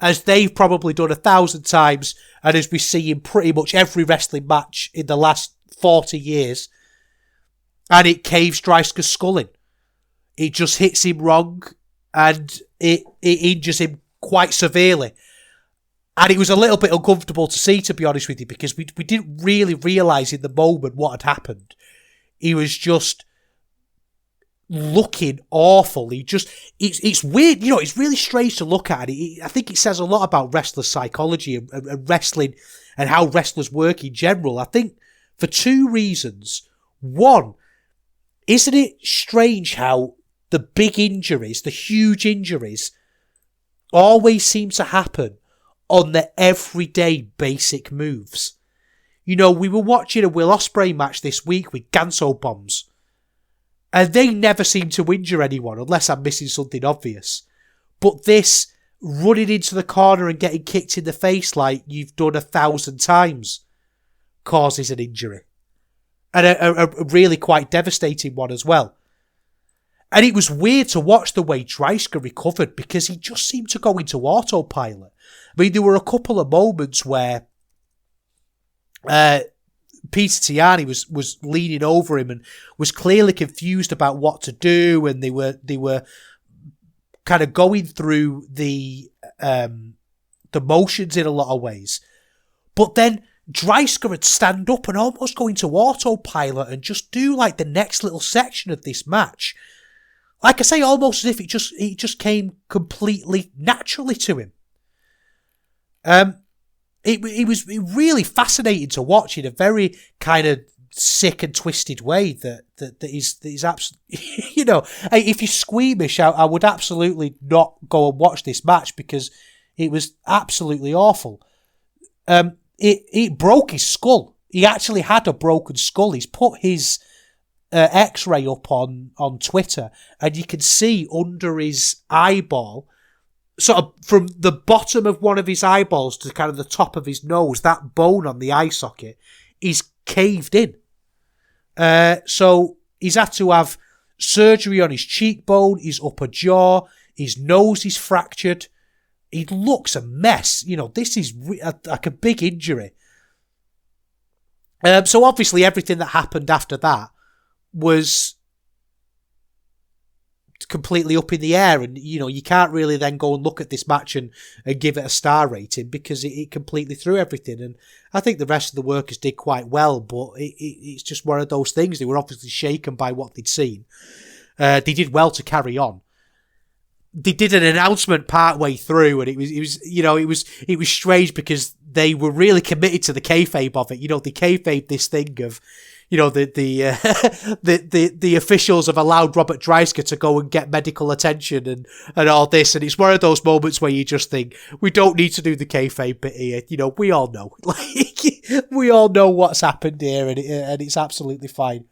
[SPEAKER 2] as they've probably done 1,000 times, and as we see in pretty much every wrestling match in the last 40 years. And it caves Dreisker's skull in. It just hits him wrong, and it injures him quite severely. And it was a little bit uncomfortable to see, to be honest with you, because we didn't really realise in the moment what had happened. He was just looking awful. It's weird, it's really strange to look at. I think it says a lot about wrestler psychology and wrestling and how wrestlers work in general. I think for two reasons. One, isn't it strange how the big injuries, the huge injuries, always seem to happen on the everyday basic moves? We were watching a Will Ospreay match this week with Ganso bombs, and they never seem to injure anyone unless I'm missing something obvious. But this running into the corner and getting kicked in the face like you've done 1,000 times causes an injury. And a really quite devastating one as well. And it was weird to watch the way Dreisker recovered, because he just seemed to go into autopilot. I mean, there were a couple of moments where Peter Tiani was leaning over him and was clearly confused about what to do, and they were kind of going through the motions in a lot of ways. But then Dreisker would stand up and almost go into autopilot and just do like the next little section of this match. Like I say, almost as if it just came completely naturally to him. It was really fascinating to watch in a very kind of sick and twisted way that is absolutely, if you're squeamish, I would absolutely not go and watch this match, because it was absolutely awful. It broke his skull. He actually had a broken skull. He's put his X-ray up on Twitter, and you can see under his eyeball, sort of from the bottom of one of his eyeballs to kind of the top of his nose, that bone on the eye socket is caved in. So he's had to have surgery on his cheekbone, his upper jaw, his nose is fractured. He looks a mess. This is like a big injury. So obviously everything that happened after that was completely up in the air, and you can't really then go and look at this match and give it a star rating, because it completely threw everything. And I think the rest of the workers did quite well, but it's just one of those things. They were obviously shaken by what they'd seen. They did well to carry on. They did an announcement part way through, and it was strange, because they were really committed to the kayfabe of it. They kayfabe this thing of, the officials have allowed Robert Dreisker to go and get medical attention and all this, and it's one of those moments where you just think, we don't need to do the kayfabe bit here. We all know, we all know what's happened here, and it's absolutely fine.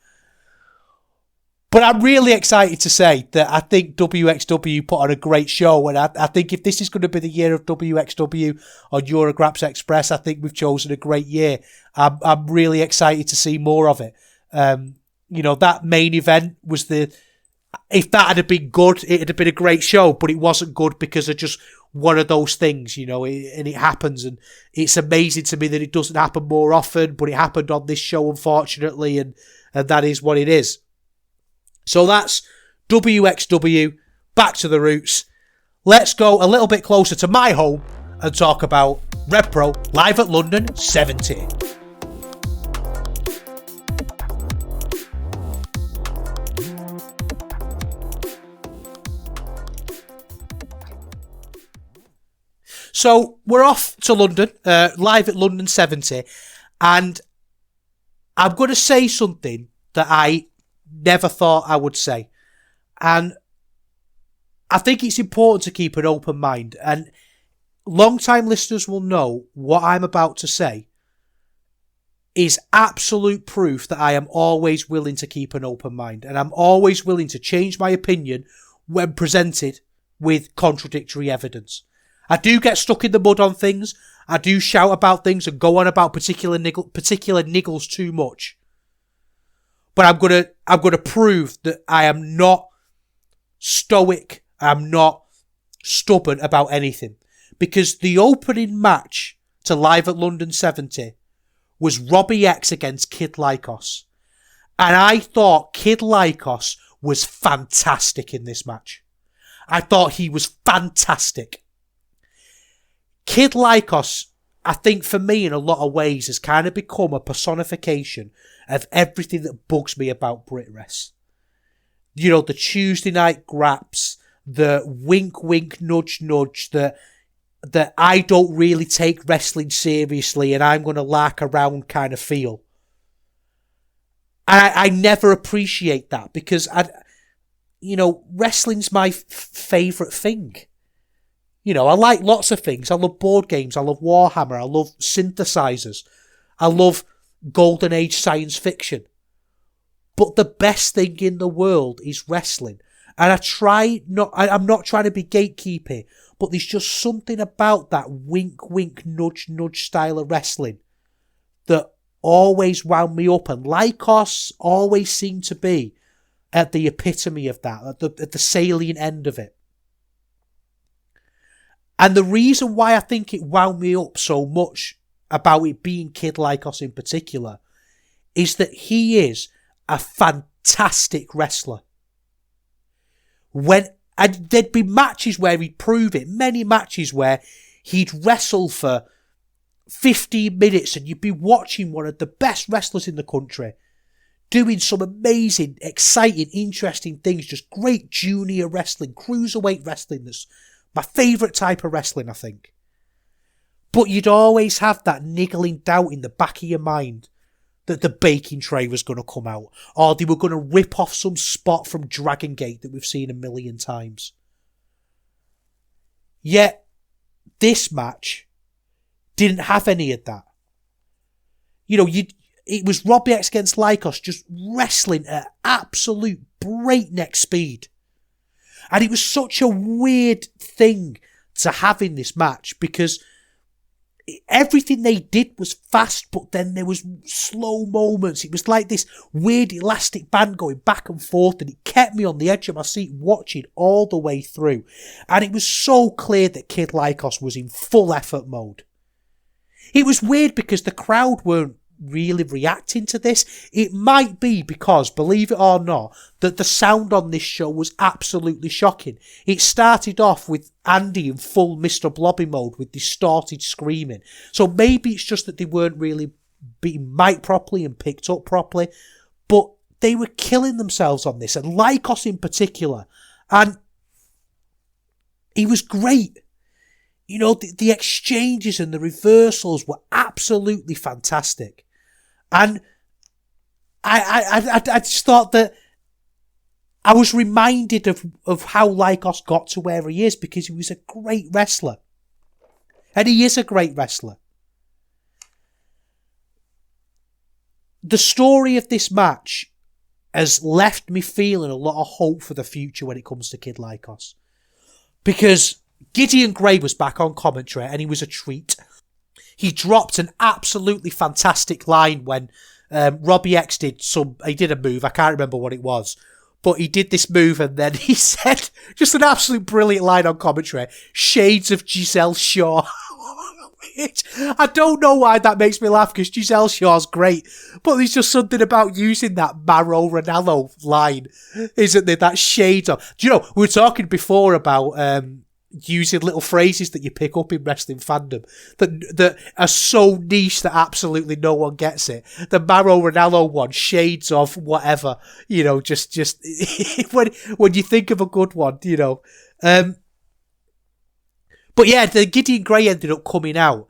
[SPEAKER 2] But I'm really excited to say that I think wXw put on a great show, and I think if this is going to be the year of wXw on Eurograps Express, I think we've chosen a great year. I'm really excited to see more of it. That main event was if that had been good, it'd have been a great show, but it wasn't good because of just one of those things, and it happens, and it's amazing to me that it doesn't happen more often, but it happened on this show, unfortunately, and that is what it is. So that's wXw, back to the roots. Let's go a little bit closer to my home and talk about RevPro live at London 70. So we're off to London, live at London 70, and I'm going to say something that I never thought I would say. And I think it's important to keep an open mind. And long-time listeners will know what I'm about to say is absolute proof that I am always willing to keep an open mind. And I'm always willing to change my opinion when presented with contradictory evidence. I do get stuck in the mud on things. I do shout about things and go on about particular niggles too much. But I'm gonna prove that I am not stoic. I'm not stubborn about anything, because the opening match to Live at London 70 was Robbie X against Kid Lykos. And I thought Kid Lykos was fantastic in this match. I thought he was fantastic. Kid Lykos, I think for me in a lot of ways, has kind of become a personification of everything that bugs me about BritWres. You know, the Tuesday night graps, the wink, wink, nudge, nudge, that I don't really take wrestling seriously and I'm going to lark around kind of feel. I never appreciate that because, wrestling's my favourite thing. You know, I like lots of things. I love board games. I love Warhammer. I love synthesizers. I love Golden Age science fiction. But the best thing in the world is wrestling. And I'm not trying to be gatekeeping, but there's just something about that wink, wink, nudge, nudge style of wrestling that always wound me up. And Lykos always seemed to be at the epitome of that, at the salient end of it. And the reason why I think it wound me up so much about it being Kid Lykos in particular is that he is a fantastic wrestler. And there'd be matches where he'd prove it, many matches where he'd wrestle for 15 minutes and you'd be watching one of the best wrestlers in the country doing some amazing, exciting, interesting things, just great junior wrestling, cruiserweight wrestling. That's my favourite type of wrestling, I think. But you'd always have that niggling doubt in the back of your mind that the baking tray was going to come out, or they were going to rip off some spot from Dragon Gate that we've seen a million times. Yet, this match didn't have any of that. You know, it was Robbie X against Lykos just wrestling at absolute breakneck speed. And it was such a weird thing to have in this match because everything they did was fast, but then there was slow moments. It was like this weird elastic band going back and forth, and it kept me on the edge of my seat watching all the way through. And it was so clear that Kid Lykos was in full effort mode. It was weird because the crowd weren't really reacting to this. It might be because, believe it or not, that the sound on this show was absolutely shocking. It started off with Andy in full Mr Blobby mode with distorted screaming. So maybe it's just that they weren't really being mic'd properly and picked up properly, but they were killing themselves on this, and Lykos in particular. And he was great. You know, the exchanges and the reversals were absolutely fantastic. And I just thought that I was reminded of how Lykos got to where he is because he was a great wrestler. And he is a great wrestler. The story of this match has left me feeling a lot of hope for the future when it comes to Kid Lykos. Because Gideon Gray was back on commentary and he was a treat. He dropped an absolutely fantastic line when Robbie X did a move. I can't remember what it was, but he did this move and then he said just an absolute brilliant line on commentary. Shades of Giselle Shaw. I don't know why that makes me laugh because Giselle Shaw's great, but there's just something about using that Maro Ranallo line, isn't there? That shades of. Do you know, we were talking before about using little phrases that you pick up in wrestling fandom that are so niche that absolutely no one gets it. The Maro Ranallo one, shades of whatever, you know, just when you think of a good one, you know. But yeah, the Gideon Gray ended up coming out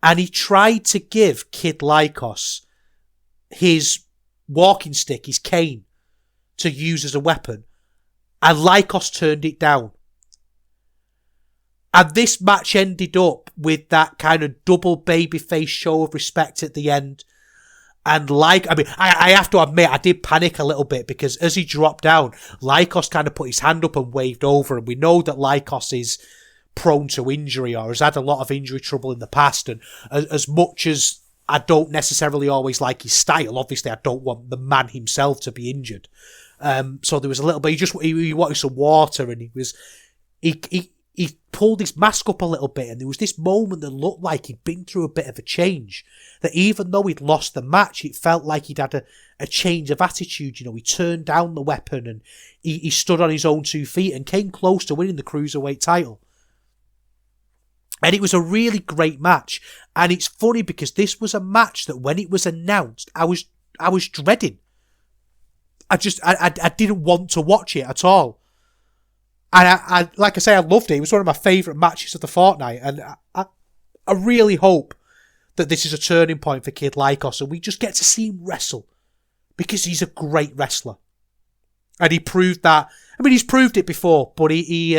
[SPEAKER 2] and he tried to give Kid Lykos his walking stick, his cane, to use as a weapon, and Lykos turned it down. And this match ended up with that kind of double babyface show of respect at the end. And I have to admit, I did panic a little bit because as he dropped down, Lykos kind of put his hand up and waved over. And we know that Lykos is prone to injury or has had a lot of injury trouble in the past. And as much as I don't necessarily always like his style, obviously I don't want the man himself to be injured. So there was a little bit, he wanted some water and he pulled his mask up a little bit, and there was this moment that looked like he'd been through a bit of a change. That even though he'd lost the match, it felt like he'd had a change of attitude. You know, he turned down the weapon and he stood on his own 2 feet and came close to winning the Cruiserweight title. And it was a really great match. And it's funny because this was a match that when it was announced, I was dreading. I didn't want to watch it at all. And I like I say, I loved it. It was one of my favourite matches of the fortnight. And I really hope that this is a turning point for Kid Lykos and we just get to see him wrestle. Because he's a great wrestler. And he proved that. I mean, he's proved it before, but he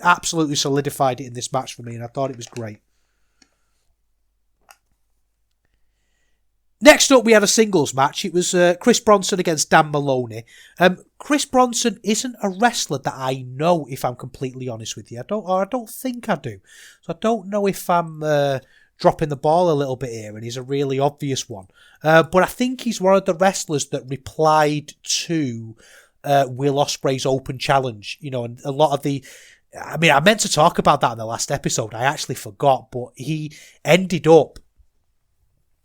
[SPEAKER 2] absolutely solidified it in this match for me, and I thought it was great. Next up, we had a singles match. It was Chris Bronson against Dan Maloney. Chris Bronson isn't a wrestler that I know, if I'm completely honest with you. I don't think I do. So I don't know if I'm dropping the ball a little bit here, and he's a really obvious one. But I think he's one of the wrestlers that replied to Will Ospreay's open challenge. You know, and a lot of the... I mean, I meant to talk about that in the last episode. I actually forgot, but he ended up...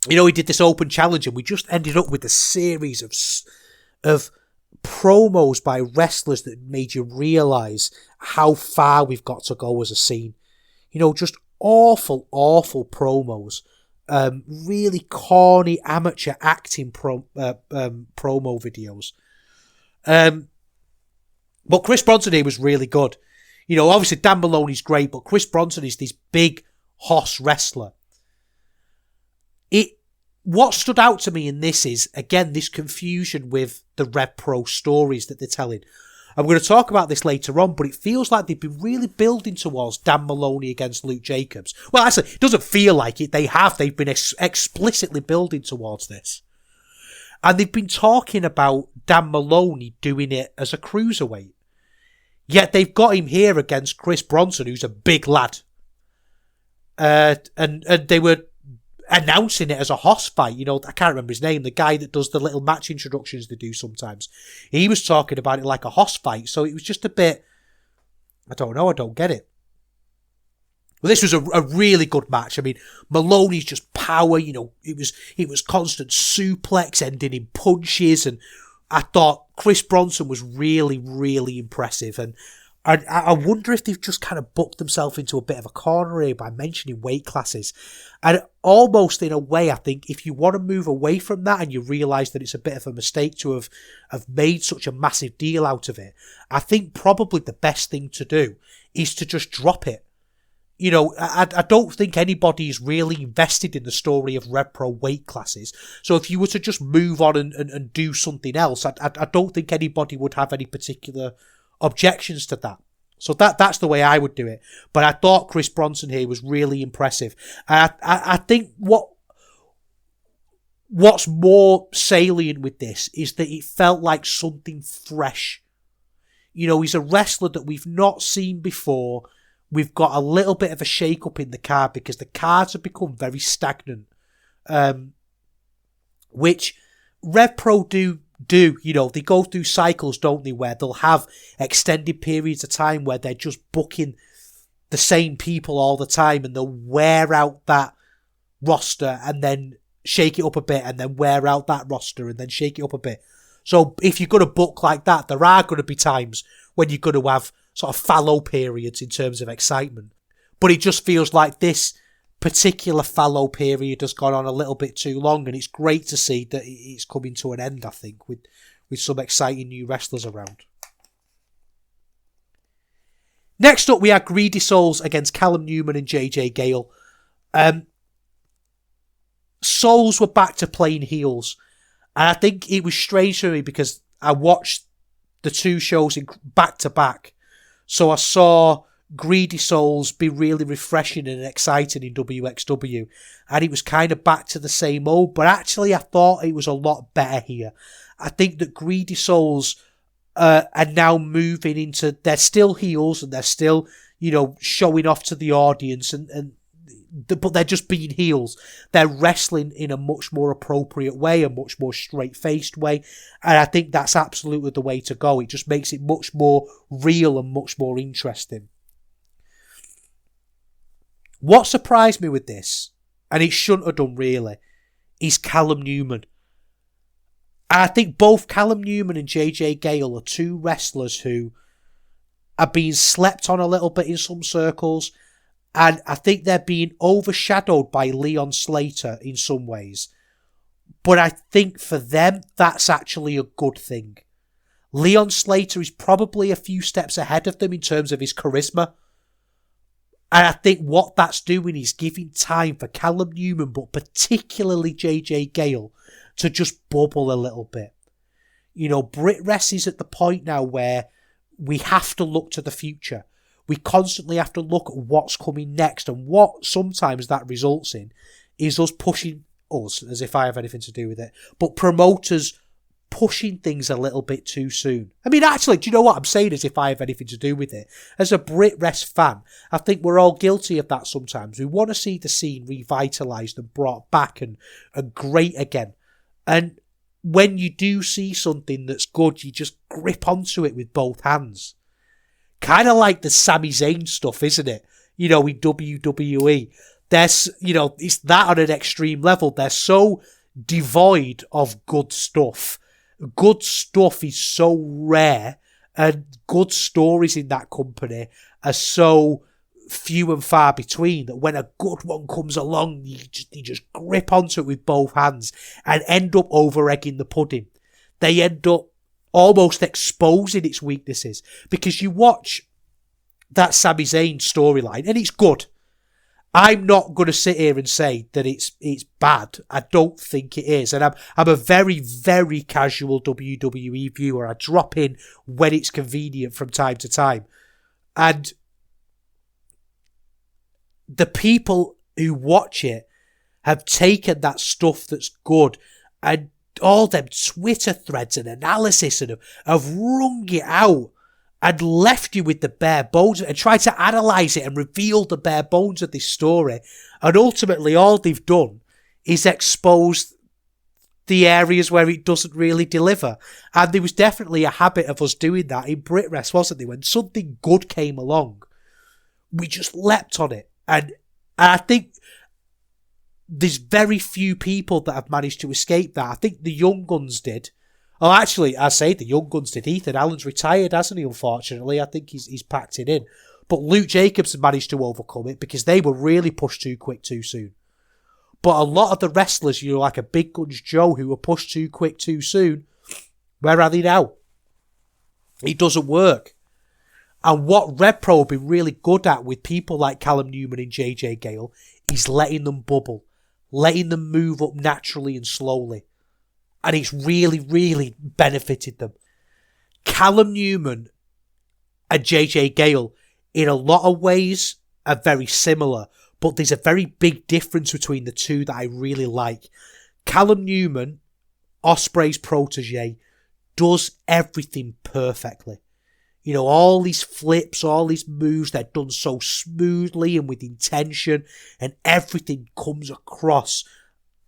[SPEAKER 2] You know, he did this open challenge, and we just ended up with a series of promos by wrestlers that made you realise how far we've got to go as a scene. You know, just awful promos. Really corny amateur acting promo videos. But Chris Bronson here was really good. You know, obviously Dan Maloney's great, but Chris Bronson is this big hoss wrestler. What stood out to me in this is, again, this confusion with the RevPro stories that they're telling. I'm going to talk about this later on, but it feels like they've been really building towards Dan Maloney against Luke Jacobs. Well, actually, it doesn't feel like it. They have. They've been explicitly building towards this. And they've been talking about Dan Maloney doing it as a cruiserweight. Yet they've got him here against Chris Bronson, who's a big lad. And they were announcing it as a hoss fight. You know, I can't remember his name, the guy that does the little match introductions they do sometimes. He was talking about it like a hoss fight, so it was just a bit... I don't know, I don't get it. Well, this was a really good match. I mean, Maloney's just power, you know, it was constant suplex ending in punches, and I thought Chris Bronson was really, really impressive, and I wonder if they've just kind of booked themselves into a bit of a corner here by mentioning weight classes. And almost in a way, I think if you want to move away from that and you realise that it's a bit of a mistake to have made such a massive deal out of it, I think probably the best thing to do is to just drop it. You know, I don't think anybody is really invested in the story of RevPro weight classes. So if you were to just move on and do something else, I don't think anybody would have any particular objections to that. So that's the way I would do it. But I thought Chris Bronson here was really impressive. I think what's more salient with this is that it felt like something fresh. You know, he's a wrestler that we've not seen before. We've got a little bit of a shake-up in the card because the cards have become very stagnant. Which RevPro do, you know, they go through cycles, don't they, where they'll have extended periods of time where they're just booking the same people all the time, and they'll wear out that roster and then shake it up a bit, and then wear out that roster and then shake it up a bit. So if you're going to book like that, there are going to be times when you're going to have sort of fallow periods in terms of excitement. But it just feels like this particular fallow period has gone on a little bit too long, and it's great to see that it's coming to an end, I think, with some exciting new wrestlers around. Next up, we had Greedy Souls against Callum Newman and JJ Gale. Souls were back to playing heels, and I think it was strange for me because I watched the two shows in back to back, so I saw Greedy Souls be really refreshing and exciting in wXw, and it was kind of back to the same old, but actually I thought it was a lot better here. I think that Greedy Souls are now moving into, they're still heels and they're still, you know, showing off to the audience, but they're just being heels. They're wrestling in a much more appropriate way, a much more straight-faced way, and I think that's absolutely the way to go. It just makes it much more real and much more interesting. What surprised me with this, and it shouldn't have done really, is Callum Newman. I think both Callum Newman and JJ Gale are two wrestlers who are being slept on a little bit in some circles, and I think they're being overshadowed by Leon Slater in some ways. But I think for them, that's actually a good thing. Leon Slater is probably a few steps ahead of them in terms of his charisma. And I think what that's doing is giving time for Callum Newman, but particularly JJ Gale, to just bubble a little bit. You know, Brit Rest is at the point now where we have to look to the future. We constantly have to look at what's coming next, and what sometimes that results in is us pushing us, as if I have anything to do with it, but promoters pushing things a little bit too soon. I mean, actually, do you know what I'm saying as if I have anything to do with it? As a Brit Rest fan, I think we're all guilty of that sometimes. We want to see the scene revitalised and brought back and great again. And when you do see something that's good, you just grip onto it with both hands. Kind of like the Sami Zayn stuff, isn't it? You know, in WWE. There's, you know, it's that on an extreme level. They're so devoid of good stuff. Good stuff is so rare, and good stories in that company are so few and far between that when a good one comes along, you just grip onto it with both hands and end up over-egging the pudding. They end up almost exposing its weaknesses, because you watch that Sami Zayn storyline and it's good. I'm not going to sit here and say that it's bad. I don't think it is. And I'm a very, very casual WWE viewer. I drop in when it's convenient from time to time. And the people who watch it have taken that stuff that's good and all them Twitter threads and analysis and have wrung it out and left you with the bare bones and tried to analyse it and reveal the bare bones of this story. And ultimately all they've done is expose the areas where it doesn't really deliver. And there was definitely a habit of us doing that in Brit Rest, wasn't there? When something good came along, we just leapt on it. And I think there's very few people that have managed to escape that. I think the Young Guns did. Oh, actually, I say the Young Guns did. Ethan Allen's retired, hasn't he, unfortunately? I think he's packed it in. But Luke Jacobs managed to overcome it because they were really pushed too quick too soon. But a lot of the wrestlers, you know, like a Big Guns Joe, who were pushed too quick too soon, where are they now? It doesn't work. And what RevPro have been really good at with people like Callum Newman and JJ Gale is letting them bubble, letting them move up naturally and slowly. And it's really, really benefited them. Callum Newman and JJ Gale, in a lot of ways, are very similar. But there's a very big difference between the two that I really like. Callum Newman, Ospreay's protege, does everything perfectly. You know, all these flips, all these moves, they're done so smoothly and with intention, and everything comes across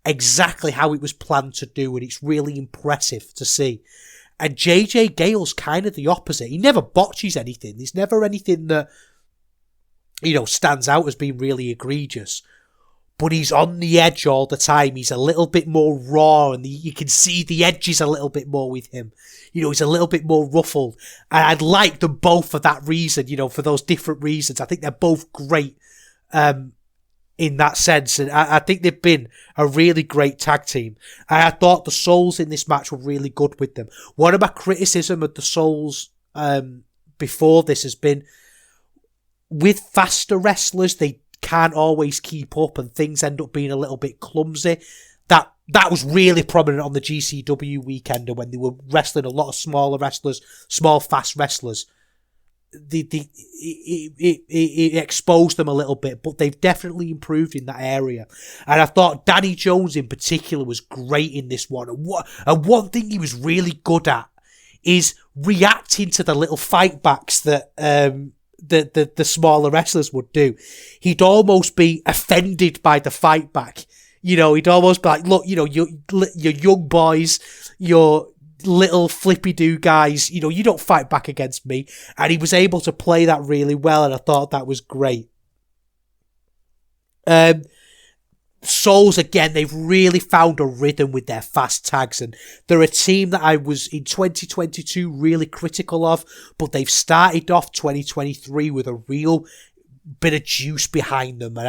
[SPEAKER 2] exactly how it was planned to do, and it's really impressive to see. And JJ Gale's kind of the opposite. He never botches anything. There's never anything that, you know, stands out as being really egregious. But he's on the edge all the time. He's a little bit more raw, and you can see the edges a little bit more with him. You know, he's a little bit more ruffled. And I'd like them both for that reason, you know, for those different reasons. I think they're both great in that sense. And I think they've been a really great tag team. And I thought the Souls in this match were really good with them. One of my criticism of the Souls before this has been, with faster wrestlers, they can't always keep up and things end up being a little bit clumsy. That was really prominent on the GCW weekender when they were wrestling a lot of smaller wrestlers, small, fast wrestlers. It exposed them a little bit, but they've definitely improved in that area. And I thought Danny Jones in particular was great in this one. And one thing he was really good at is reacting to the little fight backs that the smaller wrestlers would do. He'd almost be offended by the fight back. You know, he'd almost be like, look, you know, your young boys, your little flippy-do guys, you know, you don't fight back against me. And he was able to play that really well, and I thought that was great. Souls, again, they've really found a rhythm with their fast tags, and they're a team that I was in 2022 really critical of, but they've started off 2023 with a real bit of juice behind them, and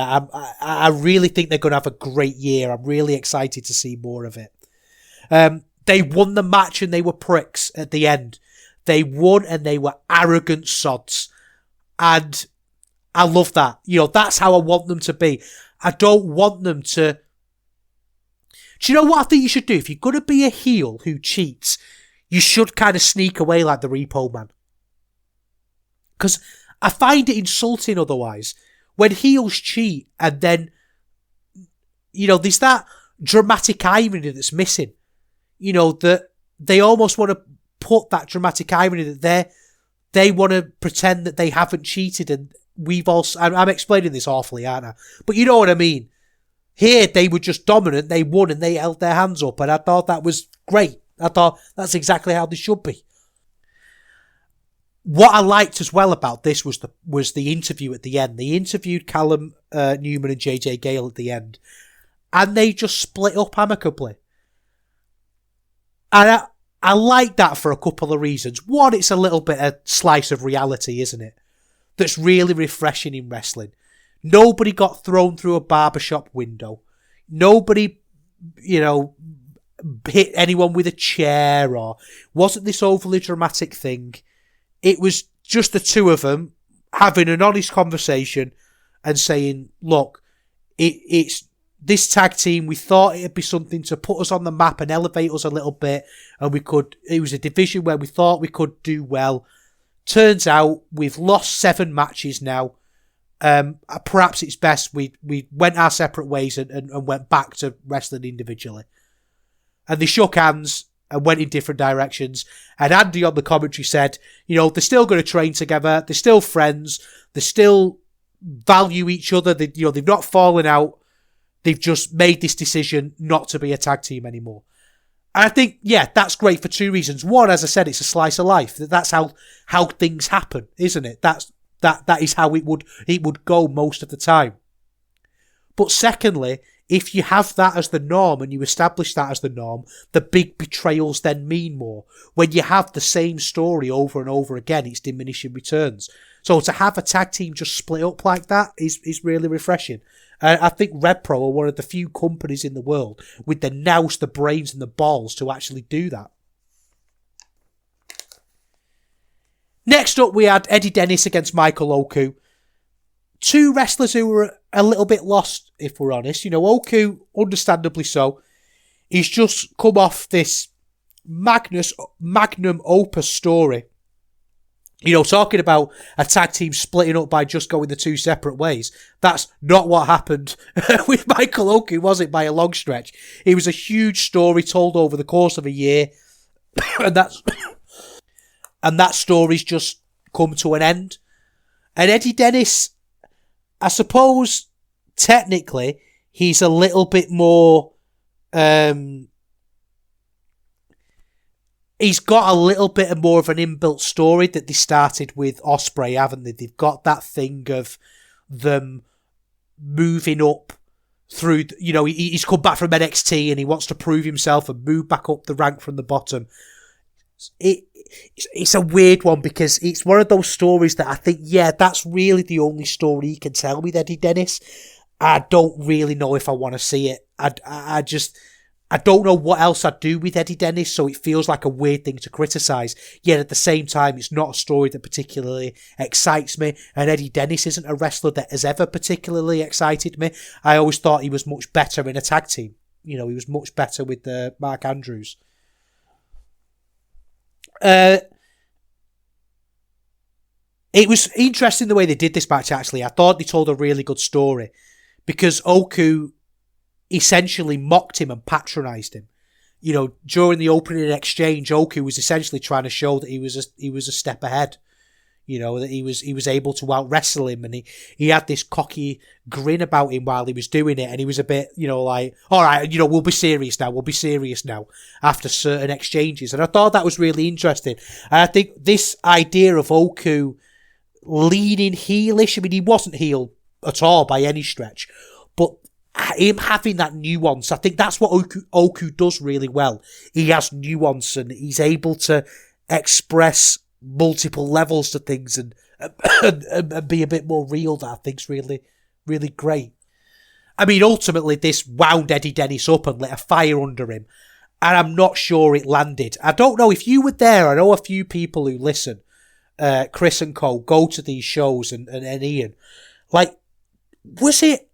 [SPEAKER 2] I really think they're going to have a great year. I'm really excited to see more of it. They won the match and they were pricks at the end. They won and they were arrogant sods, and I love that. That's how I want them to be. I don't want them to... Do you know what I think you should do? If you're going to be a heel who cheats, you should kind of sneak away like the Repo Man. Because I find it insulting otherwise. When heels cheat and then, there's that dramatic irony that's missing. That they almost want to put that dramatic irony that they want to pretend that they haven't cheated, and we've also... I'm explaining this awfully, aren't I? But you know what I mean. Here, they were just dominant, they won, and they held their hands up, and I thought that was great. I thought that's exactly how they should be. What I liked as well about this was the interview at the end. They interviewed Callum Newman and JJ Gale at the end, and they just split up amicably. And I like that for a couple of reasons. One, it's a little bit of slice of reality, isn't it? That's really refreshing in wrestling. Nobody got thrown through a barbershop window. Nobody, hit anyone with a chair, or wasn't this overly dramatic thing. It was just the two of them having an honest conversation and saying, look, it's this tag team, we thought it'd be something to put us on the map and elevate us a little bit, and it was a division where we thought we could do well. Turns out we've lost 7 matches now. Perhaps it's best we went our separate ways and went back to wrestling individually. And they shook hands and went in different directions. And Andy on the commentary said, they're still going to train together. They're still friends. They still value each other. They've not fallen out. They've just made this decision not to be a tag team anymore. And I think, that's great for 2 reasons. One, as I said, it's a slice of life. That's how things happen, isn't it? That is how it would go most of the time. But secondly, if you have that as the norm and you establish that as the norm, the big betrayals then mean more. When you have the same story over and over again, it's diminishing returns. So to have a tag team just split up like that is really refreshing. I think RevPro are one of the few companies in the world with the nous, the brains and the balls to actually do that. Next up, we had Eddie Dennis against Michael Oku. 2 wrestlers who were a little bit lost, if we're honest. Oku, understandably so, he's just come off this magnum opus story. Talking about a tag team splitting up by just going the 2 separate ways. That's not what happened with Michael Oku, was it, by a long stretch? It was a huge story told over the course of a year. And that story's just come to an end. And Eddie Dennis, I suppose, technically, he's a little bit more... he's got a little bit more of an inbuilt story that they started with Ospreay, haven't they? They've got that thing of them moving up through... he's come back from NXT and he wants to prove himself and move back up the rank from the bottom. It's a weird one because it's one of those stories that I think, that's really the only story he can tell with Eddie Dennis. I don't really know if I want to see it. I don't know what else I'd do with Eddie Dennis, so it feels like a weird thing to criticise. Yet at the same time, it's not a story that particularly excites me, and Eddie Dennis isn't a wrestler that has ever particularly excited me. I always thought he was much better in a tag team. He was much better with Mark Andrews. It was interesting the way they did this match, actually. I thought they told a really good story because Oku essentially mocked him and patronised him. During the opening exchange, Oku was essentially trying to show that he was a step ahead. That he was able to out wrestle him, and he had this cocky grin about him while he was doing it, and he was a bit, like, all right, we'll be serious now after certain exchanges. And I thought that was really interesting. And I think this idea of Oku leaning heelish, I mean, he wasn't heel at all by any stretch, him having that nuance, I think that's what Oku does really well. He has nuance and he's able to express multiple levels to things and be a bit more real. That I think's really, really great. I mean, ultimately, this wound Eddie Dennis up and lit a fire under him, and I'm not sure it landed. I don't know if you were there. I know a few people who listen, Chris and Co, go to these shows, and Ian. Like, was it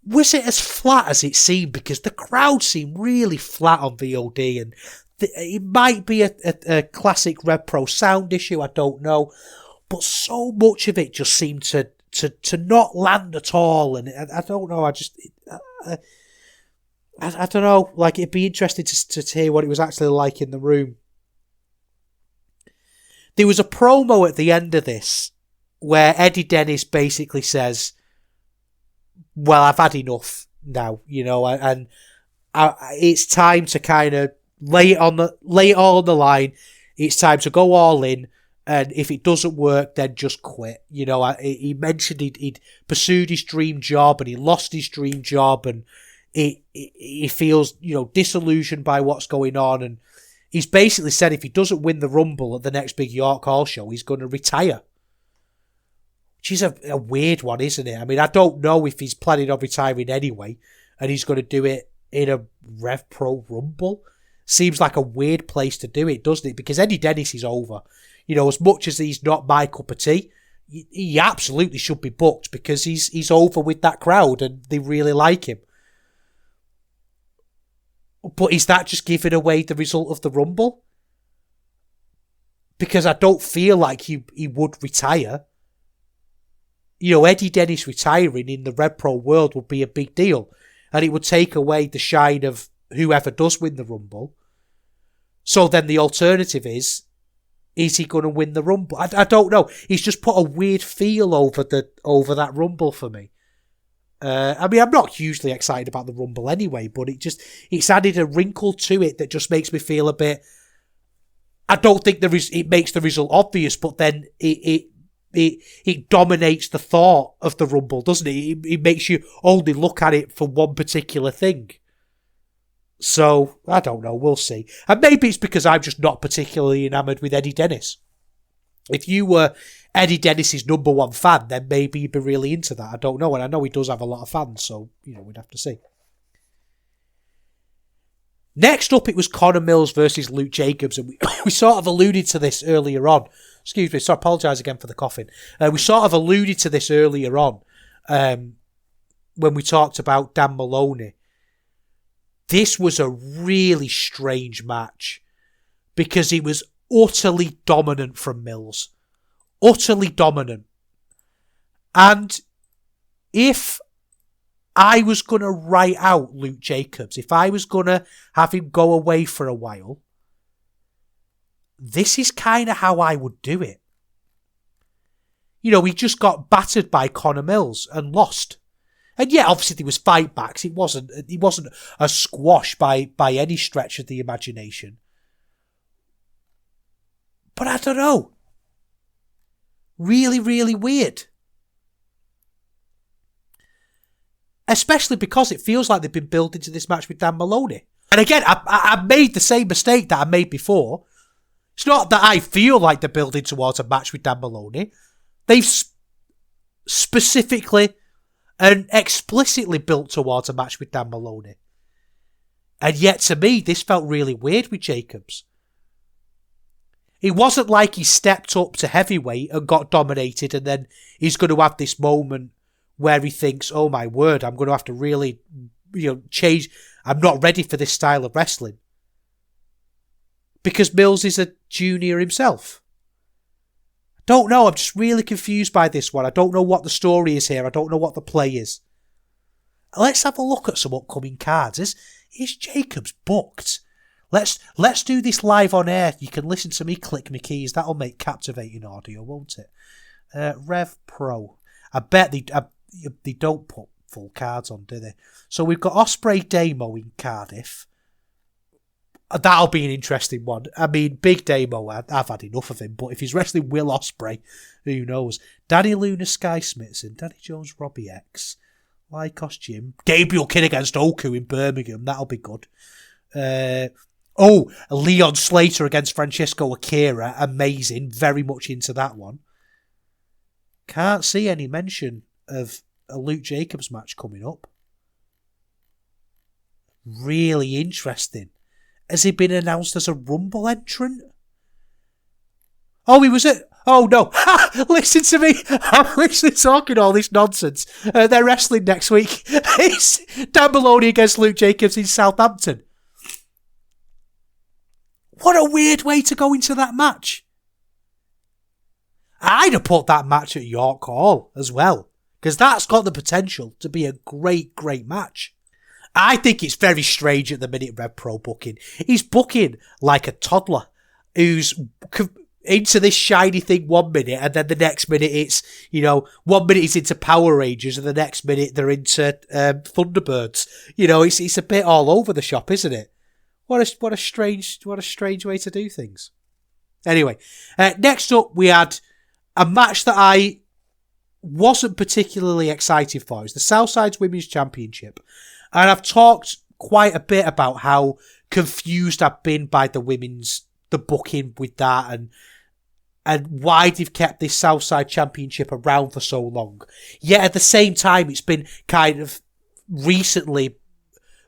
[SPEAKER 2] as flat as it seemed? Because the crowd seemed really flat on VOD, and it might be a classic RevPro sound issue, I don't know. But so much of it just seemed to not land at all, and I don't know, I don't know, like, it'd be interesting to hear what it was actually like in the room. There was a promo at the end of this where Eddie Dennis basically says, well, I've had enough now, and it's time to kind of lay it all on the line. It's time to go all in, and if it doesn't work, then just quit. He mentioned he'd pursued his dream job and he lost his dream job, and he feels, disillusioned by what's going on, and he's basically said if he doesn't win the Rumble at the next big York Hall show, he's going to retire. Which is a weird one, isn't it? I mean, I don't know if he's planning on retiring anyway, and he's going to do it in a RevPro Rumble. Seems like a weird place to do it, doesn't it? Because Eddie Dennis is over. As much as he's not my cup of tea, he absolutely should be booked because he's over with that crowd and they really like him. But is that just giving away the result of the Rumble? Because I don't feel like he would retire. Eddie Dennis retiring in the RevPro world would be a big deal. And it would take away the shine of whoever does win the Rumble. So then the alternative is he going to win the Rumble? I don't know. He's just put a weird feel over that Rumble for me. I mean, I'm not hugely excited about the Rumble anyway, but it's added a wrinkle to it that just makes me feel a bit. I don't think it makes the result obvious, but then it dominates the thought of the Rumble, doesn't it? It makes you only look at it for one particular thing. So, I don't know, we'll see. And maybe it's because I'm just not particularly enamoured with Eddie Dennis. If you were Eddie Dennis's number one fan, then maybe you'd be really into that. I don't know, and I know he does have a lot of fans, so, we'd have to see. Next up, it was Connor Mills versus Luke Jacobs, and we sort of alluded to this earlier on. Excuse me, so I apologise again for the coughing. We sort of alluded to this earlier on when we talked about Dan Maloney. This was a really strange match because he was utterly dominant from Mills. Utterly dominant. And if I was going to write out Luke Jacobs, if I was going to have him go away for a while, this is kind of how I would do it. He just got battered by Connor Mills and lost. And yeah, obviously there was fight backs. It wasn't a squash by any stretch of the imagination. But I don't know. Really, really weird. Especially because it feels like they've been building to this match with Dan Maloney. And again, I made the same mistake that I made before. It's not that I feel like they're building towards a match with Dan Maloney. They've specifically and explicitly built towards a match with Dan Maloney. And yet, to me, this felt really weird with Jacobs. It wasn't like he stepped up to heavyweight and got dominated and then he's going to have this moment where he thinks, oh my word, I'm going to have to really, change. I'm not ready for this style of wrestling. Because Mills is a junior himself. Don't know, I'm just really confused by this one. I don't know what the story is here. I don't know what the play is. Let's have a look at some upcoming cards. Is Jacobs booked? Let's do this live on air. You can listen to me click my keys. That'll make captivating audio, won't it? RevPro. I bet they don't put full cards on, do they? So we've got Osprey Damo in Cardiff. That'll be an interesting one. I mean, Big Damo, I've had enough of him, but if he's wrestling Will Ospreay, who knows? Danny Luna, Sky Smithson, Danny Jones, Robbie X, Lykos Gym. Gabriel Kidd against Oku in Birmingham. That'll be good. Leon Slater against Francisco Akira. Amazing. Very much into that one. Can't see any mention of a Luke Jacobs match coming up. Really interesting. Has he been announced as a Rumble entrant? Oh, he was at... Oh, no. Listen to me. I'm literally talking all this nonsense. They're wrestling next week. It's Dan Maloney against Luke Jacobs in Southampton. What a weird way to go into that match. I'd have put that match at York Hall as well, because that's got the potential to be a great, great match. I think it's very strange at the minute RevPro booking. He's booking like a toddler who's into this shiny thing 1 minute, and then the next minute it's, 1 minute he's into Power Rangers and the next minute they're into Thunderbirds. It's a bit all over the shop, isn't it? What a strange way to do things. Anyway, next up we had a match that I wasn't particularly excited for. It was the Southside's Women's Championship. And I've talked quite a bit about how confused I've been by the booking with that and why they've kept this Southside Championship around for so long. Yet at the same time, it's been kind of recently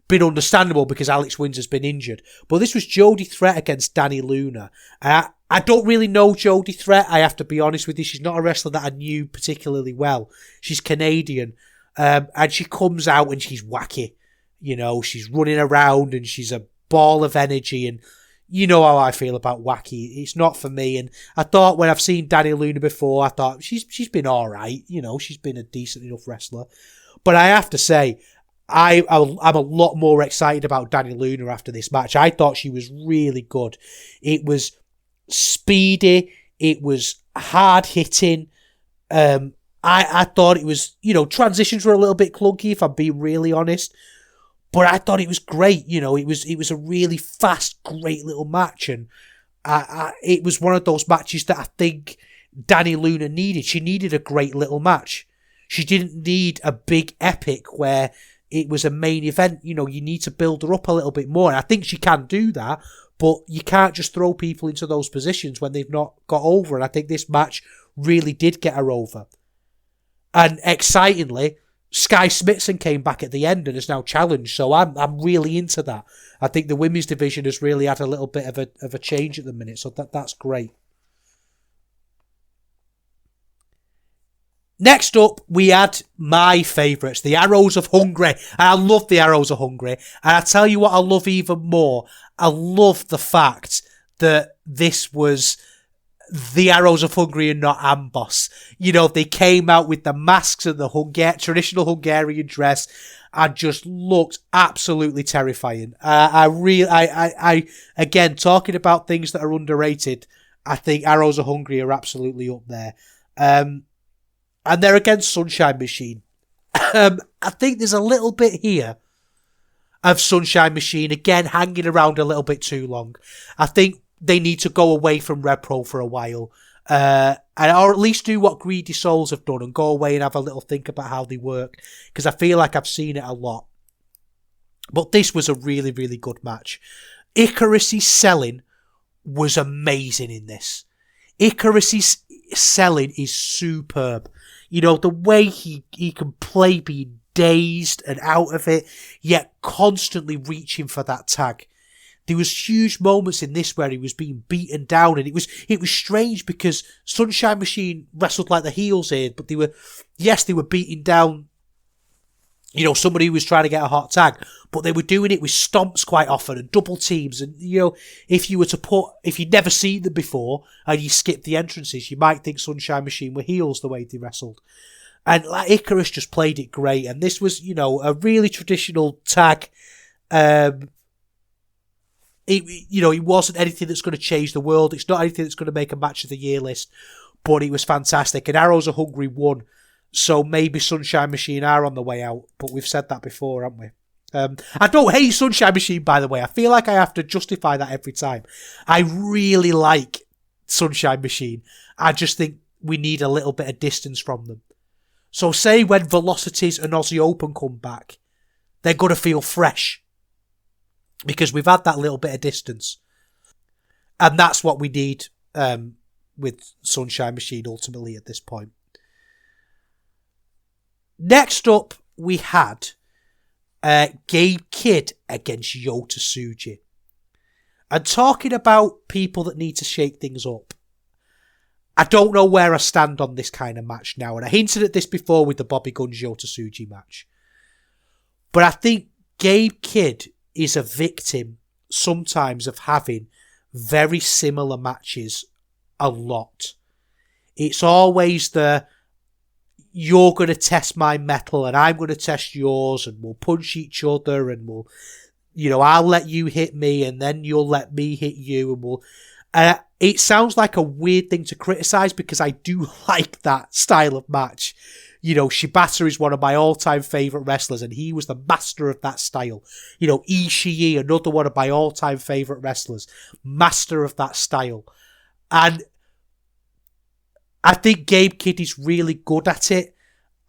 [SPEAKER 2] been understandable because Alex Windsor's been injured. But this was Jodie Threat against Danny Luna. I don't really know Jodie Threat, I have to be honest with you. She's not a wrestler that I knew particularly well. She's Canadian. And she comes out and she's wacky. She's running around and she's a ball of energy, and you know how I feel about wacky. It's not for me. And I thought when I've seen Danny Luna before, I thought she's been all right. She's been a decent enough wrestler. But I have to say, I'm a lot more excited about Danny Luna after this match. I thought she was really good. It was speedy. It was hard hitting. I thought it was, transitions were a little bit clunky, if I'm being really honest. But I thought it was great. It was a really fast, great little match. And it was one of those matches that I think Danny Luna needed. She needed a great little match. She didn't need a big epic where it was a main event. You need to build her up a little bit more. And I think she can do that. But you can't just throw people into those positions when they've not got over. And I think this match really did get her over. And excitingly, Sky Smithson came back at the end and is now challenged. So I'm really into that. I think the women's division has really had a little bit of a change at the minute. So that's great. Next up, we had my favourites, the Arrows of Hungary. I love the Arrows of Hungary. And I tell you what I love even more. I love the fact that this was the Arrows of Hungary and not Amboss. They came out with the masks and the traditional Hungarian dress and just looked absolutely terrifying. Again, talking about things that are underrated, I think Arrows of Hungary are absolutely up there. And they're against Sunshine Machine. I think there's a little bit here of Sunshine Machine, again, hanging around a little bit too long. I think they need to go away from RevPro for a while, or at least do what Greedy Souls have done and go away and have a little think about how they work, because I feel like I've seen it a lot. But this was a really, really good match. Icarus's selling was amazing in this. Icarus's selling is superb. The way he can play being dazed and out of it, yet constantly reaching for that tag. There was huge moments in this where he was being beaten down, and it was strange because Sunshine Machine wrestled like the heels here, but they were beating down, somebody who was trying to get a hot tag, but they were doing it with stomps quite often and double teams. And, if you'd never seen them before and you skipped the entrances, you might think Sunshine Machine were heels the way they wrestled. And like Icarus just played it great. And this was, a really traditional tag. It wasn't anything that's going to change the world. It's not anything that's going to make a match of the year list, but it was fantastic. And Arrows of Hungary won, so maybe Sunshine Machine are on the way out. But we've said that before, haven't we? I don't hate Sunshine Machine, by the way. I feel like I have to justify that every time. I really like Sunshine Machine. I just think we need a little bit of distance from them. So say when Velocities and Aussie Open come back, they're going to feel fresh. Because we've had that little bit of distance. And that's what we need with Sunshine Machine ultimately at this point. Next up, we had Gabe Kidd against Yota Tsuji. And talking about people that need to shake things up, I don't know where I stand on this kind of match now. And I hinted at this before with the Bobby Guns Yota Tsuji match. But I think Gabe Kidd is a victim sometimes of having very similar matches a lot. It's always you're going to test my mettle and I'm going to test yours and we'll punch each other and I'll let you hit me and then you'll let me hit you and it sounds like a weird thing to criticize because I do like that style of match. Shibata is one of my all-time favourite wrestlers and he was the master of that style. Ishii, another one of my all-time favourite wrestlers, master of that style. And I think Gabe Kidd is really good at it.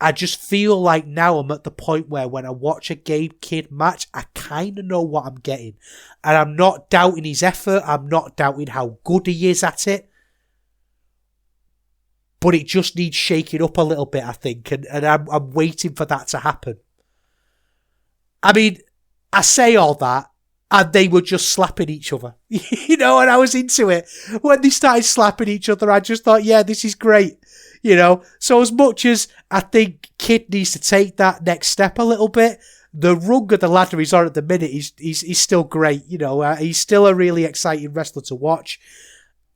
[SPEAKER 2] I just feel like now I'm at the point where when I watch a Gabe Kidd match, I kind of know what I'm getting. And I'm not doubting his effort. I'm not doubting how good he is at it. But it just needs shaking up a little bit, I think. And I'm waiting for that to happen. I mean, I say all that, and they were just slapping each other. And I was into it. When they started slapping each other, I just thought, yeah, this is great. So as much as I think Kidd needs to take that next step a little bit, the rung of the ladder he's on at the minute, he's still great. He's still a really exciting wrestler to watch.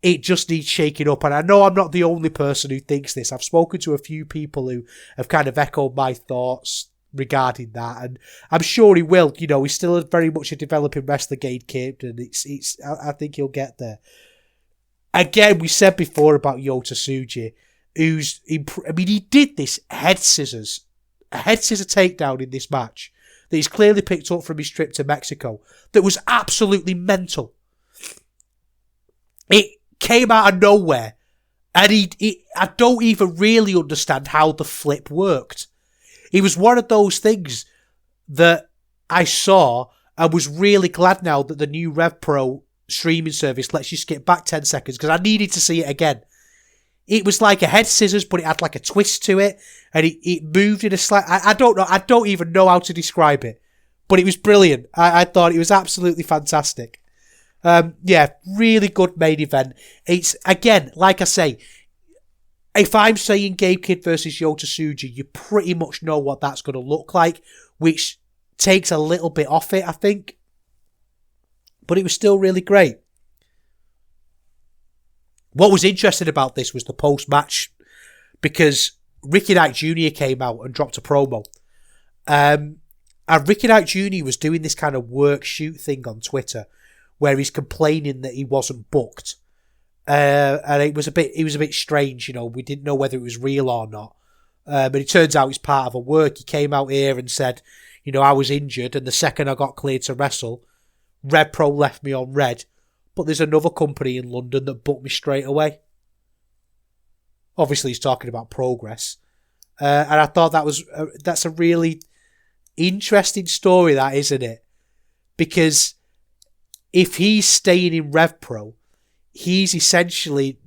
[SPEAKER 2] It just needs shaking up. And I know I'm not the only person who thinks this. I've spoken to a few people who have kind of echoed my thoughts regarding that. And I'm sure he will. He's still very much a developing wrestler, Gabe Kidd, and I think he'll get there. Again, we said before about Yota Tsuji, he did this a head scissor takedown in this match that he's clearly picked up from his trip to Mexico that was absolutely mental. It came out of nowhere. And I don't even really understand how the flip worked. It was one of those things that I saw and was really glad now that the new RevPro streaming service lets you skip back 10 seconds because I needed to see it again. It was like a head scissors, but it had like a twist to it and it moved in a slight... I don't know. I don't even know how to describe it, but it was brilliant. I thought it was absolutely fantastic. Really good main event. It's, again, like I say, if I'm saying Gabe Kidd versus Yota Tsuji, you pretty much know what that's going to look like, which takes a little bit off it, I think. But it was still really great. What was interesting about this was the post-match, because Ricky Knight Jr. came out and dropped a promo. And Ricky Knight Jr. was doing this kind of work shoot thing on Twitter, where he's complaining that he wasn't booked. And it was a bit strange, we didn't know whether it was real or not. But it turns out it's part of a work. He came out here and said, I was injured, and the second I got cleared to wrestle, RevPro left me on red, but there's another company in London that booked me straight away. Obviously, he's talking about Progress. And I thought that's a really interesting story, that, isn't it? Because if he's staying in RevPro, he's essentially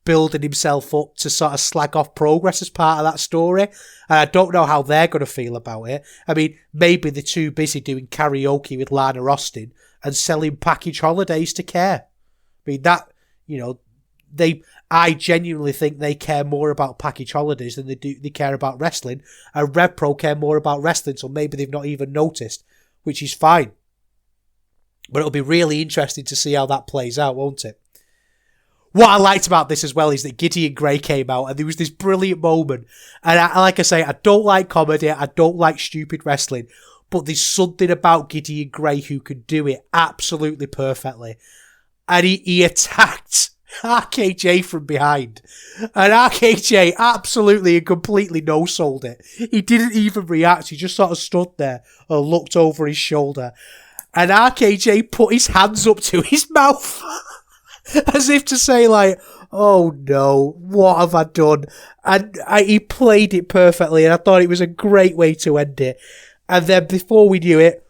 [SPEAKER 2] building himself up to sort of slag off Progress as part of that story. And I don't know how they're going to feel about it. I mean, maybe they're too busy doing karaoke with Lana Austin and selling package holidays to care. I mean, I genuinely think they care more about package holidays than they care about wrestling. And RevPro care more about wrestling, so maybe they've not even noticed, which is fine. But it'll be really interesting to see how that plays out, won't it? What I liked about this as well is that Gideon Gray came out and there was this brilliant moment. And like I say, I don't like comedy, I don't like stupid wrestling, but there's something about Gideon Gray who can do it absolutely perfectly. And he attacked RKJ from behind. And RKJ absolutely and completely no-sold it. He didn't even react, he just sort of stood there and looked over his shoulder. And RKJ put his hands up to his mouth. As if to say, like, oh no, what have I done? And he played it perfectly, and I thought it was a great way to end it. And then before we knew it,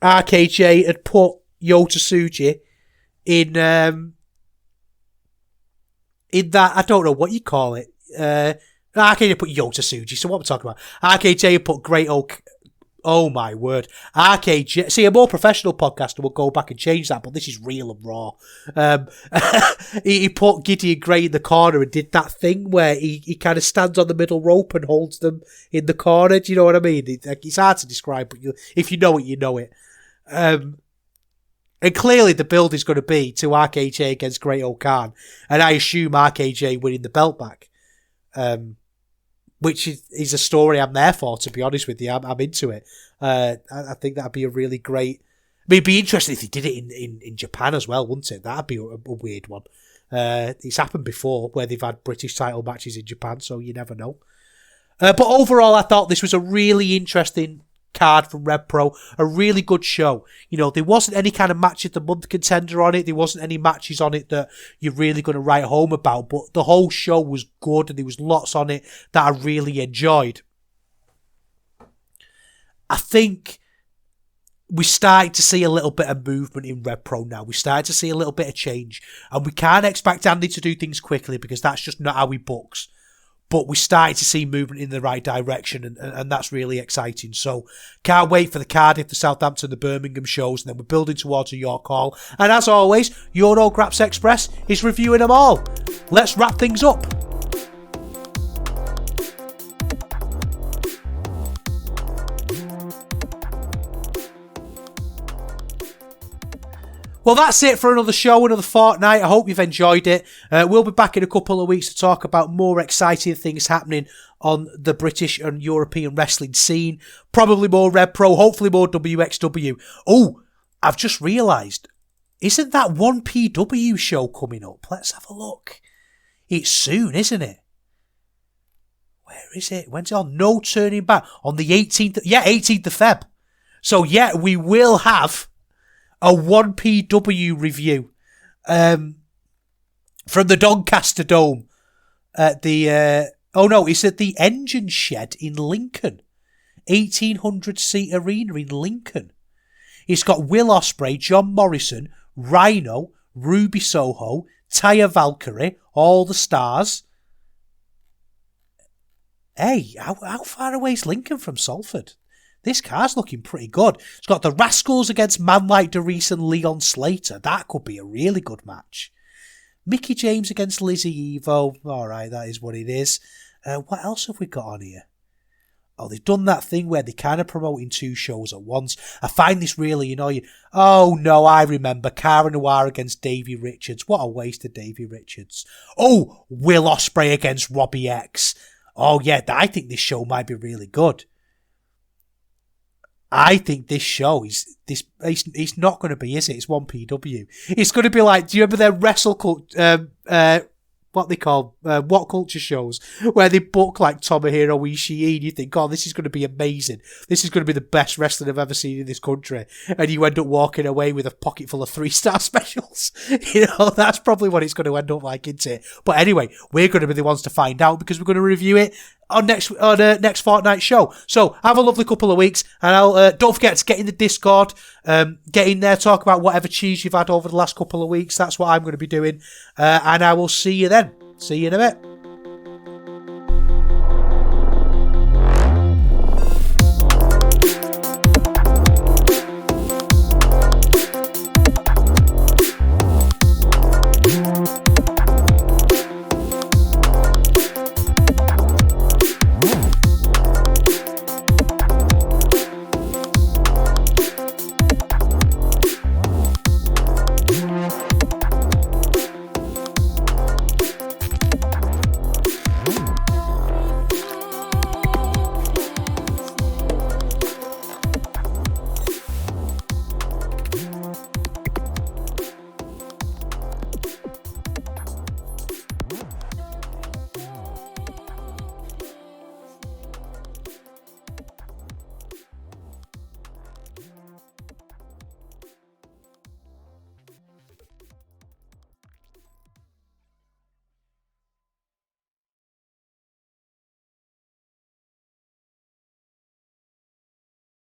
[SPEAKER 2] RKJ had put Yota Tsuji in that, I don't know what you call it. RKJ put Yota Tsuji, so what am I talking about? RKJ put Great Oak. Oh my word. RKJ. See, a more professional podcaster will go back and change that, but this is real and raw. He put Gideon Gray in the corner and did that thing where he kind of stands on the middle rope and holds them in the corner. Do you know what I mean? It's hard to describe, but if you know it, you know it. And clearly the build is going to be to RKJ against Great Okan, and I assume RKJ winning the belt back. Which is a story I'm there for, to be honest with you. I'm into it. I think that'd be a really great... I mean, it'd be interesting if they did it in Japan as well, wouldn't it? That'd be a weird one. It's happened before where they've had British title matches in Japan, so you never know. But overall, I thought this was a really interesting card from RevPro, a really good show. You know, there wasn't any kind of match of the month contender on it. There wasn't any matches on it that you're really going to write home about, but the whole show was good and there was lots on it that I really enjoyed. I think we started to see a little bit of movement in RevPro now. We started to see a little bit of change, and we can't expect Andy to do things quickly because that's just not how he books. But we started to see movement in the right direction, and that's really exciting. So can't wait for the Cardiff, the Southampton, the Birmingham shows, and then we're building towards a York Hall. And as always, Eurograps Express is reviewing them all. Let's wrap things up. Well, that's it for another show, another fortnight. I hope you've enjoyed it. We'll be back in a couple of weeks to talk about more exciting things happening on the British and European wrestling scene. Probably more RevPro, hopefully more wXw. Oh, I've just realised, isn't that 1PW show coming up? Let's have a look. It's soon, isn't it? Where is it? When's it on? No Turning Back. On the 18th. Yeah, 18th of Feb. So, yeah, we will have a 1PW review from the Doncaster Dome at the it's at the Engine Shed in Lincoln, 1,800 seat arena in Lincoln. It's got Will Ospreay, John Morrison, Rhino, Ruby Soho, Taya Valkyrie, all the stars. Hey, how far away is Lincoln from Salford? This card's looking pretty good. It's got the Rascals against Man Like DeReese and Leon Slater. That could be a really good match. Mickey James against Lizzie Evo. Alright, that is what it is. What else have we got on here? Oh, they've done that thing where they're kind of promoting two shows at once. I find this really annoying. Oh no, I remember. Cara Noir against Davey Richards. What a waste of Davey Richards. Oh, Will Ospreay against Robbie X. Oh yeah, I think this show might be really good. I think this show it's not going to be, is it? It's 1PW. It's going to be like, do you remember their what they call What Culture shows, where they book like Tomohiro Ishii, and you think, oh, this is going to be amazing. This is going to be the best wrestling I've ever seen in this country. And you end up walking away with a pocket full of 3-star specials. You know, that's probably what it's going to end up like, isn't it? But anyway, we're going to be the ones to find out because we're going to review it on next fortnight show. So have a lovely couple of weeks, and I'll don't forget to get in the Discord, get in there, talk about whatever cheese you've had over the last couple of weeks. That's what I'm going to be doing, and I will see you then. See you in a bit.